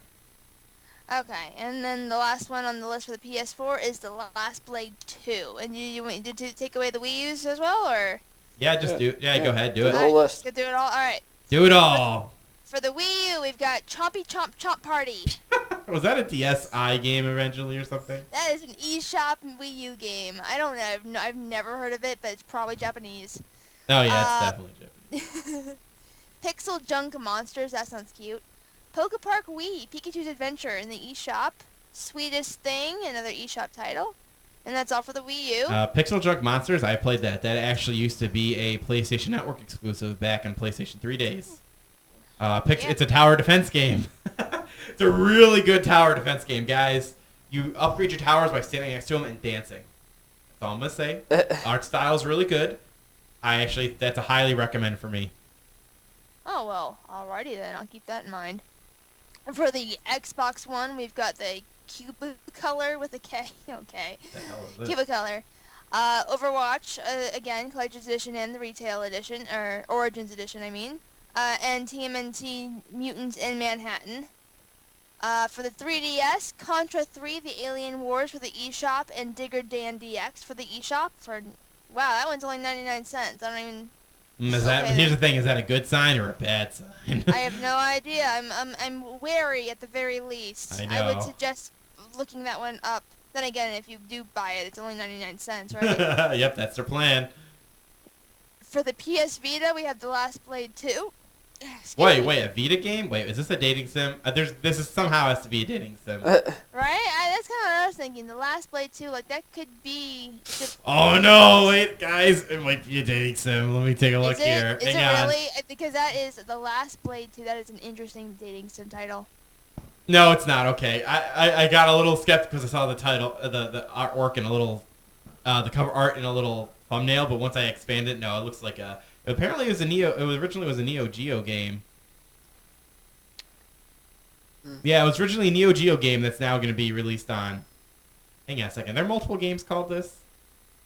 [SPEAKER 4] Okay, and then the last one on the list for the PS4 is The Last Blade 2. And you want to take away the Wii U's as well, or?
[SPEAKER 2] Yeah, just do it. Yeah, go ahead, do
[SPEAKER 3] The
[SPEAKER 2] it.
[SPEAKER 3] whole list.
[SPEAKER 4] Let's do it all. All right.
[SPEAKER 2] Do it all.
[SPEAKER 4] For the Wii U, we've got Chompy Chomp Chomp Party.
[SPEAKER 2] Was that a DSi game eventually or something?
[SPEAKER 4] That is an eShop and Wii U game. I don't know. I've never heard of it, but it's probably Japanese.
[SPEAKER 2] Oh yeah,
[SPEAKER 4] Uh,
[SPEAKER 2] it's definitely Japanese.
[SPEAKER 4] Pixel Junk Monsters, that sounds cute. Pokepark Wii, Pikachu's Adventure in the eShop. Sweetest Thing, another eShop title. And that's all for the Wii U.
[SPEAKER 2] Pixel Junk Monsters, I played that. That actually used to be a PlayStation Network exclusive back in PlayStation 3 days. It's a tower defense game. It's a really good tower defense game, guys. You upgrade your towers by standing next to them and dancing. That's all I'm going to say. Art style is really good. That's a highly recommend for me.
[SPEAKER 4] Oh, well, alrighty then. I'll keep that in mind. And for the Xbox One, we've got the Cubicolor with a K. Okay.
[SPEAKER 2] The hell is this?
[SPEAKER 4] Cubicolor. Overwatch, again, Collector's Edition and the Retail Edition, or Origins Edition, I mean. And TMNT Mutants in Manhattan. For the 3DS, Contra 3, The Alien Wars for the eShop, and Digger Dan DX for the eShop. Wow, that one's only 99 cents. I don't even...
[SPEAKER 2] Here's the thing, is that a good sign or a bad sign?
[SPEAKER 4] I have no idea. I'm wary at the very least.
[SPEAKER 2] I
[SPEAKER 4] I would
[SPEAKER 2] know.
[SPEAKER 4] suggest looking that one up. Then again, if you do buy it, it's only 99 cents, right?
[SPEAKER 2] Yep, that's their plan.
[SPEAKER 4] For the PS Vita, we have The Last Blade 2.
[SPEAKER 2] Wait, a Vita game? Wait, is this a dating sim? This is somehow has to be a dating sim.
[SPEAKER 4] Right? That's kind of what I was thinking. The Last Blade 2, like, that could be...
[SPEAKER 2] Oh no, wait, guys, it might be a dating sim. Let me take a look here.
[SPEAKER 4] Is it
[SPEAKER 2] Hang on.
[SPEAKER 4] really? Because that is The Last Blade 2. That is an interesting dating sim title.
[SPEAKER 2] No, it's not. Okay, I got a little skeptical because I saw the title, the artwork and a little, the cover art in a little thumbnail. But once I expanded it, no, it looks like a. Apparently, it was originally was a Neo Geo game. Yeah, it was originally a Neo Geo game that's now going to be released on. Hang on a second. There are multiple games called this.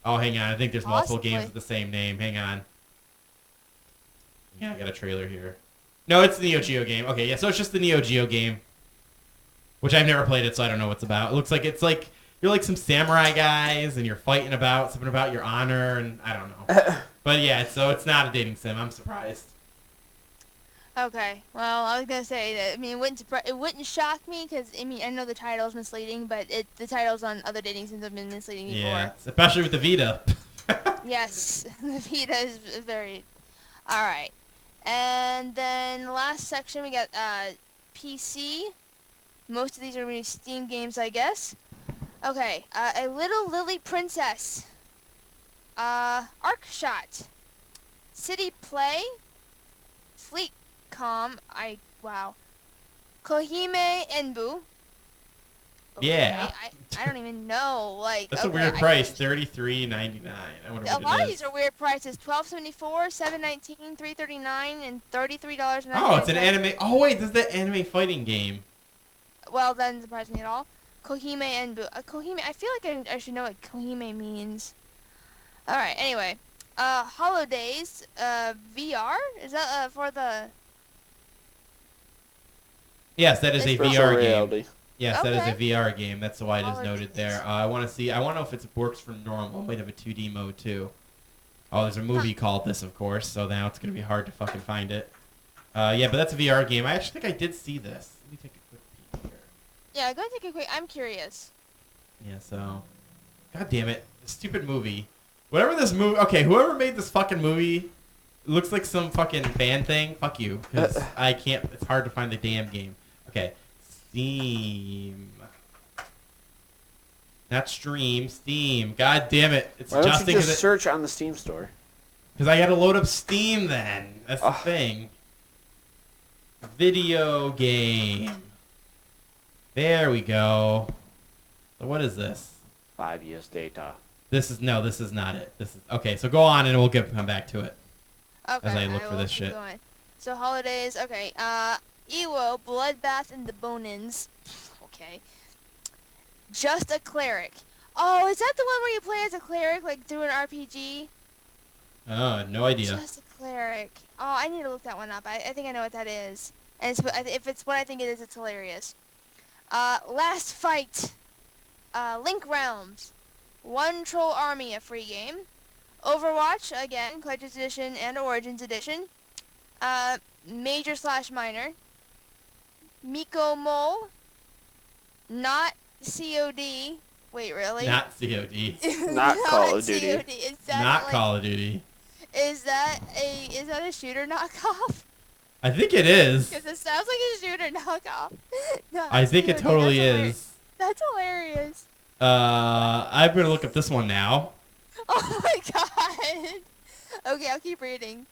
[SPEAKER 2] Oh, hang on. I think there's multiple
[SPEAKER 4] Possibly.
[SPEAKER 2] games with the same name. Hang on. Yeah, I got a trailer here. No, it's the Neo Geo game. Okay, yeah, so it's just the Neo Geo game. Which I've never played it, so I don't know what it's about. It looks like you're like some samurai guys, and you're fighting about something about your honor, and I don't know. But yeah, so it's not a dating sim. I'm surprised.
[SPEAKER 4] Okay. Well, I was gonna say that. I mean, it wouldn't shock me because I mean I know the title's misleading, but the titles on other dating sims have been misleading before.
[SPEAKER 2] Yeah, especially with the Vita.
[SPEAKER 4] Yes, the Vita is very. All right, and then the last section we got PC. Most of these are going to be Steam games, I guess. Okay, A Little Lily Princess. Arcshot. City Play. Fleetcom. Wow. Kohime Enbu. Okay,
[SPEAKER 2] Yeah.
[SPEAKER 4] I don't even know. Like,
[SPEAKER 2] That's a
[SPEAKER 4] okay,
[SPEAKER 2] weird price, $33.99. I wonder
[SPEAKER 4] A
[SPEAKER 2] what
[SPEAKER 4] lot
[SPEAKER 2] it
[SPEAKER 4] of
[SPEAKER 2] is.
[SPEAKER 4] these are weird prices. $12.74, $7.19, $3.39, and $33.99.
[SPEAKER 2] Oh, it's an anime. Oh wait, this is the anime fighting game.
[SPEAKER 4] Well, that doesn't surprise me at all. Kohime Enbu. Kohime. I feel like I should know what Kohime means. All right. Anyway, Holidays. VR. Is that for the?
[SPEAKER 2] Yes, that is a
[SPEAKER 3] Virtual
[SPEAKER 2] VR game.
[SPEAKER 3] reality.
[SPEAKER 2] Yes, that is a
[SPEAKER 4] Okay.
[SPEAKER 2] VR game. That's why it is
[SPEAKER 4] Holidays.
[SPEAKER 2] noted there. I want to know if it works for normal. It might have a 2D mode too. Oh, there's a movie called this, of course. So now it's gonna be hard to fucking find it. Yeah, but that's a VR game. I actually think I did see this. Let me take a quick peek here.
[SPEAKER 4] Yeah, go take a quick. I'm curious.
[SPEAKER 2] Yeah, so. God damn it. This stupid movie. Whatever this movie. Okay, whoever made this fucking movie looks like some fucking fan thing. Fuck you. Because I can't. It's hard to find the damn game. Okay. Steam. Not stream. Steam. God damn it. It's
[SPEAKER 3] Why don't you
[SPEAKER 2] adjusting
[SPEAKER 3] just search on the Steam store?
[SPEAKER 2] because I gotta load up Steam then. That's the
[SPEAKER 3] Ugh.
[SPEAKER 2] thing. Video game. There we go. So what is this?
[SPEAKER 3] 5 years data.
[SPEAKER 2] This is not it. This is okay. So go on, and we'll come back to it.
[SPEAKER 4] Okay.
[SPEAKER 2] As I look for
[SPEAKER 4] will
[SPEAKER 2] this
[SPEAKER 4] keep
[SPEAKER 2] shit.
[SPEAKER 4] going. So holidays. Okay. Ewo, Bloodbath and the Bonins. Okay. Just a Cleric. Oh, is that the one where you play as a cleric, like through an RPG?
[SPEAKER 2] Oh, no idea.
[SPEAKER 4] Just a Cleric. Oh, I need to look that one up. I think I know what that is. And if it's what I think it is, it's hilarious. Last Fight. Link Realms. One Troll Army, a free game. Overwatch, again, Collector's Edition and Origins Edition. Major/Minor. Miko Mole. Not COD. Wait, really?
[SPEAKER 2] Not COD.
[SPEAKER 3] Not Call of Duty.
[SPEAKER 4] Is that
[SPEAKER 2] Not
[SPEAKER 4] like,
[SPEAKER 2] Call of Duty.
[SPEAKER 4] Is that a shooter knockoff?
[SPEAKER 2] I think it is.
[SPEAKER 4] Because it sounds like a shooter knockoff. No,
[SPEAKER 2] I think it
[SPEAKER 4] COD,
[SPEAKER 2] totally
[SPEAKER 4] that's hilarious.
[SPEAKER 2] is.
[SPEAKER 4] That's hilarious.
[SPEAKER 2] I'm gonna look up this one now.
[SPEAKER 4] Oh my god. Okay, I'll keep reading.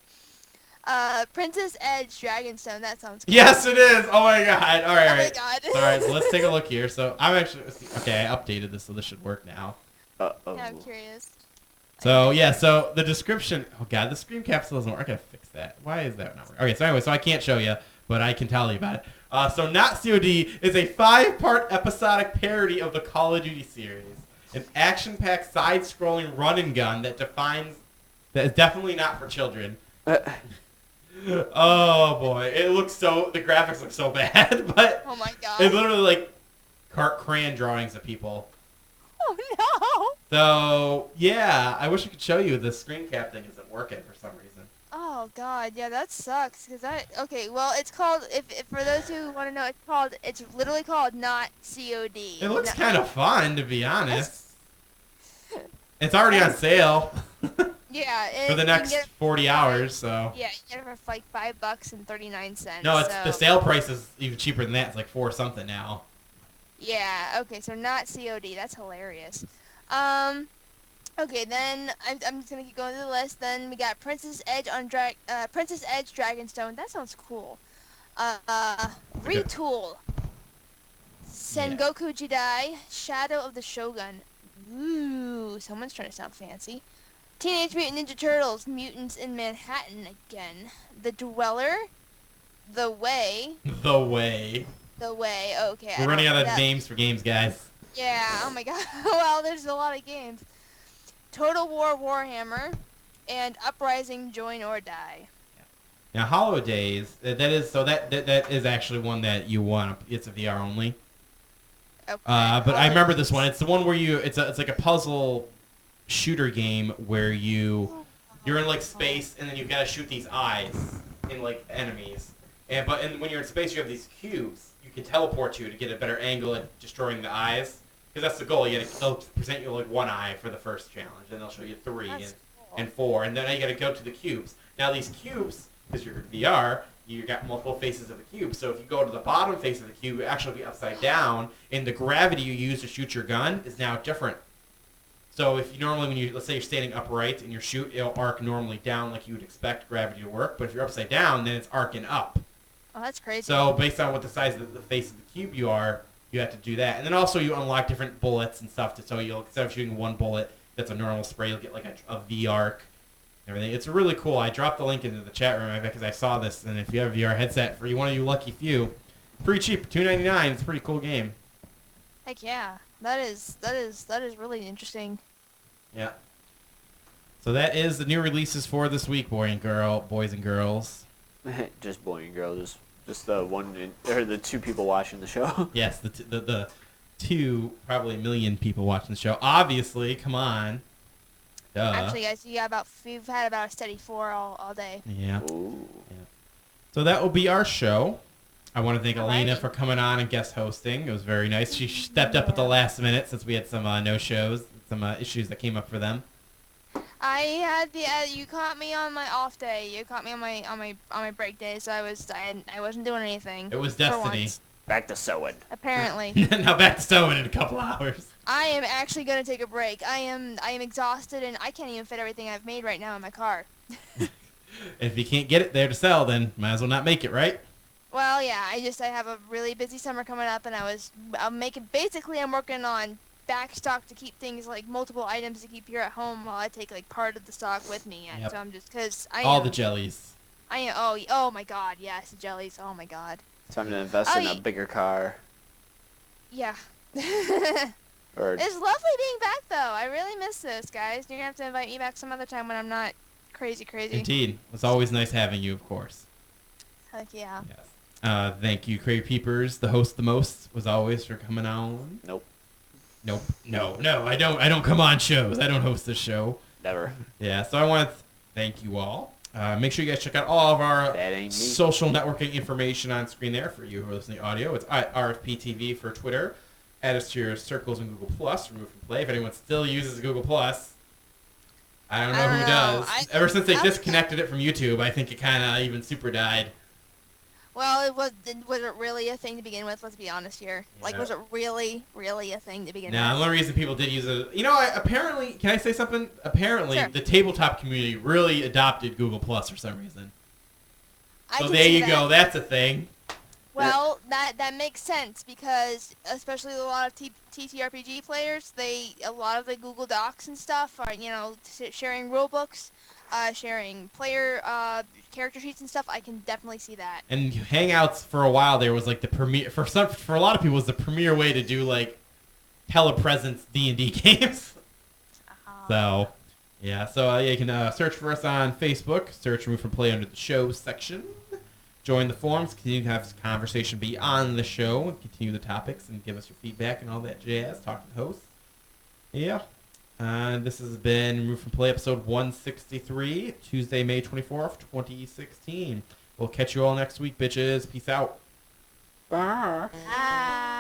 [SPEAKER 4] Princess Edge Dragonstone. That sounds cool.
[SPEAKER 2] Yes, it is. Oh my god. All right,
[SPEAKER 4] Oh
[SPEAKER 2] all
[SPEAKER 4] my
[SPEAKER 2] right.
[SPEAKER 4] god.
[SPEAKER 2] All right, so let's take a look here. So I'm actually okay. I updated this, so this should work now.
[SPEAKER 3] Uh-oh.
[SPEAKER 4] Yeah, I'm curious.
[SPEAKER 2] So yeah, so the description. Oh god, the screen capsule doesn't work. I gotta fix that. Why is that not working? Okay, so anyway, so I can't show you, but I can tell you about it. So Not COD is a 5-part episodic parody of the Call of Duty series, an action-packed side-scrolling run-and-gun that is definitely not for children. Oh boy, the graphics look so bad, but
[SPEAKER 4] Oh my god.
[SPEAKER 2] it's literally like crayon drawings of people.
[SPEAKER 4] Oh no.
[SPEAKER 2] So yeah, I wish I could show you. The screen cap thing isn't working for some reason.
[SPEAKER 4] Oh god, yeah, that sucks. Okay, well, it's called. If for those who want to know, it's literally called Not COD.
[SPEAKER 2] It looks kind of fun, to be honest. It's already on sale
[SPEAKER 4] Yeah.
[SPEAKER 2] for the
[SPEAKER 4] you can
[SPEAKER 2] next
[SPEAKER 4] get it-
[SPEAKER 2] 40 hours. So
[SPEAKER 4] Yeah, you get it for like $5.39.
[SPEAKER 2] no, it's
[SPEAKER 4] so.
[SPEAKER 2] the sale price is even cheaper than that. It's like 4 something now.
[SPEAKER 4] Yeah. Okay, so Not COD. That's hilarious. Okay, then I'm just gonna keep going through the list. Then we got Princess Edge Dragonstone. That sounds cool. Retool. Sengoku Jidai, Shadow of the Shogun. Ooh, someone's trying to sound fancy. Teenage Mutant Ninja Turtles, Mutants in Manhattan again. The Dweller. The Way.
[SPEAKER 2] The way
[SPEAKER 4] Okay.
[SPEAKER 2] we're running out of
[SPEAKER 4] that-
[SPEAKER 2] names for games, guys.
[SPEAKER 4] Yeah, oh my god. Well, there's a lot of games. Total War Warhammer and Uprising Join or Die.
[SPEAKER 2] Now, Hollow Days, that is actually one that you want. It's a VR only.
[SPEAKER 4] Okay.
[SPEAKER 2] But I remember this one. It's the one where it's like a puzzle shooter game where you're in like space and then you've got to shoot these eyes in like enemies. And when you're in space, you have these cubes. You can teleport to get a better angle at destroying the eyes. Because that's the goal. They'll present you like one eye for the first challenge, and they'll show you 3
[SPEAKER 4] That's cool.
[SPEAKER 2] and 4, and then you got to go to the cubes. Now these cubes, because you're in VR, you got multiple faces of the cube. So if you go to the bottom face of the cube, it actually be upside down, and the gravity you use to shoot your gun is now different. So if you normally, let's say you're standing upright and you shoot, it'll arc normally down like you would expect gravity to work. But if you're upside down, then it's arcing up.
[SPEAKER 4] Oh, that's crazy.
[SPEAKER 2] So based on what the size of the face of the cube you are, you have to do that. And then also you unlock different bullets and stuff so instead of shooting one bullet that's a normal spray, you'll get like a V-arc and everything. It's really cool. I dropped the link into the chat room because I saw this, and if you have a VR headset, for one of you lucky few, pretty cheap, $2.99. It's a pretty cool game.
[SPEAKER 4] Heck yeah. That is really interesting.
[SPEAKER 2] Yeah. So that is the new releases for this week, boys and girls.
[SPEAKER 3] Just boy and girl, just the the 2 people watching the show.
[SPEAKER 2] Yes, the 2 probably million people watching the show. Obviously, come on. Duh.
[SPEAKER 4] Actually, guys, we've had about a steady 4 all day.
[SPEAKER 2] Yeah.
[SPEAKER 3] Ooh.
[SPEAKER 2] So that will be our show. I want to thank Elena
[SPEAKER 4] Alrighty.
[SPEAKER 2] for coming on and guest hosting. It was very nice. She stepped up at the last minute since we had some no-shows, some issues that came up for them.
[SPEAKER 4] I had you caught me on my off day. You caught me on my break day, so I wasn't doing anything.
[SPEAKER 2] It was
[SPEAKER 4] for
[SPEAKER 2] destiny.
[SPEAKER 4] once,
[SPEAKER 3] Back to sewing.
[SPEAKER 4] apparently.
[SPEAKER 2] Now back to sewing in a couple hours.
[SPEAKER 4] I am actually gonna take a break. I am exhausted and I can't even fit everything I've made right now in my car.
[SPEAKER 2] If you can't get it there to sell, then might as well not make it, right?
[SPEAKER 4] Well, yeah, I have a really busy summer coming up, and I'm working on back stock to keep things like multiple items to keep here at home while I take like part of the stock with me. And
[SPEAKER 2] Yep.
[SPEAKER 4] so I'm just because
[SPEAKER 2] All the jellies.
[SPEAKER 4] I am oh my god, yes, the jellies. Oh my god.
[SPEAKER 3] Time to invest in a
[SPEAKER 4] yeah.
[SPEAKER 3] bigger car.
[SPEAKER 4] Yeah.
[SPEAKER 3] Or
[SPEAKER 4] It's lovely being back though. I really miss this, guys. You're gonna have to invite me back some other time when I'm not crazy.
[SPEAKER 2] Indeed. It's always nice having you, of course.
[SPEAKER 4] Heck yeah.
[SPEAKER 2] Yes. Thank you, Crazy Peepers, the host the most, as always, for coming on.
[SPEAKER 3] nope,
[SPEAKER 2] Nope. No, I don't come on shows. I don't host this show.
[SPEAKER 3] never.
[SPEAKER 2] Yeah, so I want to thank you all. Make sure you guys check out all of our
[SPEAKER 3] That ain't me.
[SPEAKER 2] social networking information on screen there for you who are listening to audio. It's at RFPTV for Twitter. Add us to your circles in Google Plus. Remove from play. If anyone still uses Google Plus, I don't know who does. Ever since they disconnected it from YouTube, I think it kind of even super died.
[SPEAKER 4] Well, was it really a thing to begin with? Let's be honest here. Like,
[SPEAKER 2] Yeah.
[SPEAKER 4] was it really a thing to begin
[SPEAKER 2] Now, the
[SPEAKER 4] with?
[SPEAKER 2] only reason people did use it, apparently, can I say something? Apparently,
[SPEAKER 4] Sure.
[SPEAKER 2] the tabletop community really adopted Google Plus for some reason.
[SPEAKER 4] I
[SPEAKER 2] So
[SPEAKER 4] can
[SPEAKER 2] there
[SPEAKER 4] see
[SPEAKER 2] you
[SPEAKER 4] that.
[SPEAKER 2] go. That's a thing.
[SPEAKER 4] Well, that makes sense because especially a lot of TTRPG players, a lot of the Google Docs and stuff are sharing rule books, sharing player character sheets and stuff. I can definitely see that.
[SPEAKER 2] And Hangouts for a while there was like the premier for a lot of people was the premier way to do like telepresence D&D games. So yeah, you can search for us on Facebook. Search Remove from Play under the show section. Join the forums. Continue to have conversation beyond the show. And continue the topics and give us your feedback and all that jazz. Talk to the hosts. Yeah. This has been Remove from Play episode 163, Tuesday, May 24th, 2016. We'll catch you all next week, bitches. Peace out.
[SPEAKER 3] Bye.
[SPEAKER 4] Ah.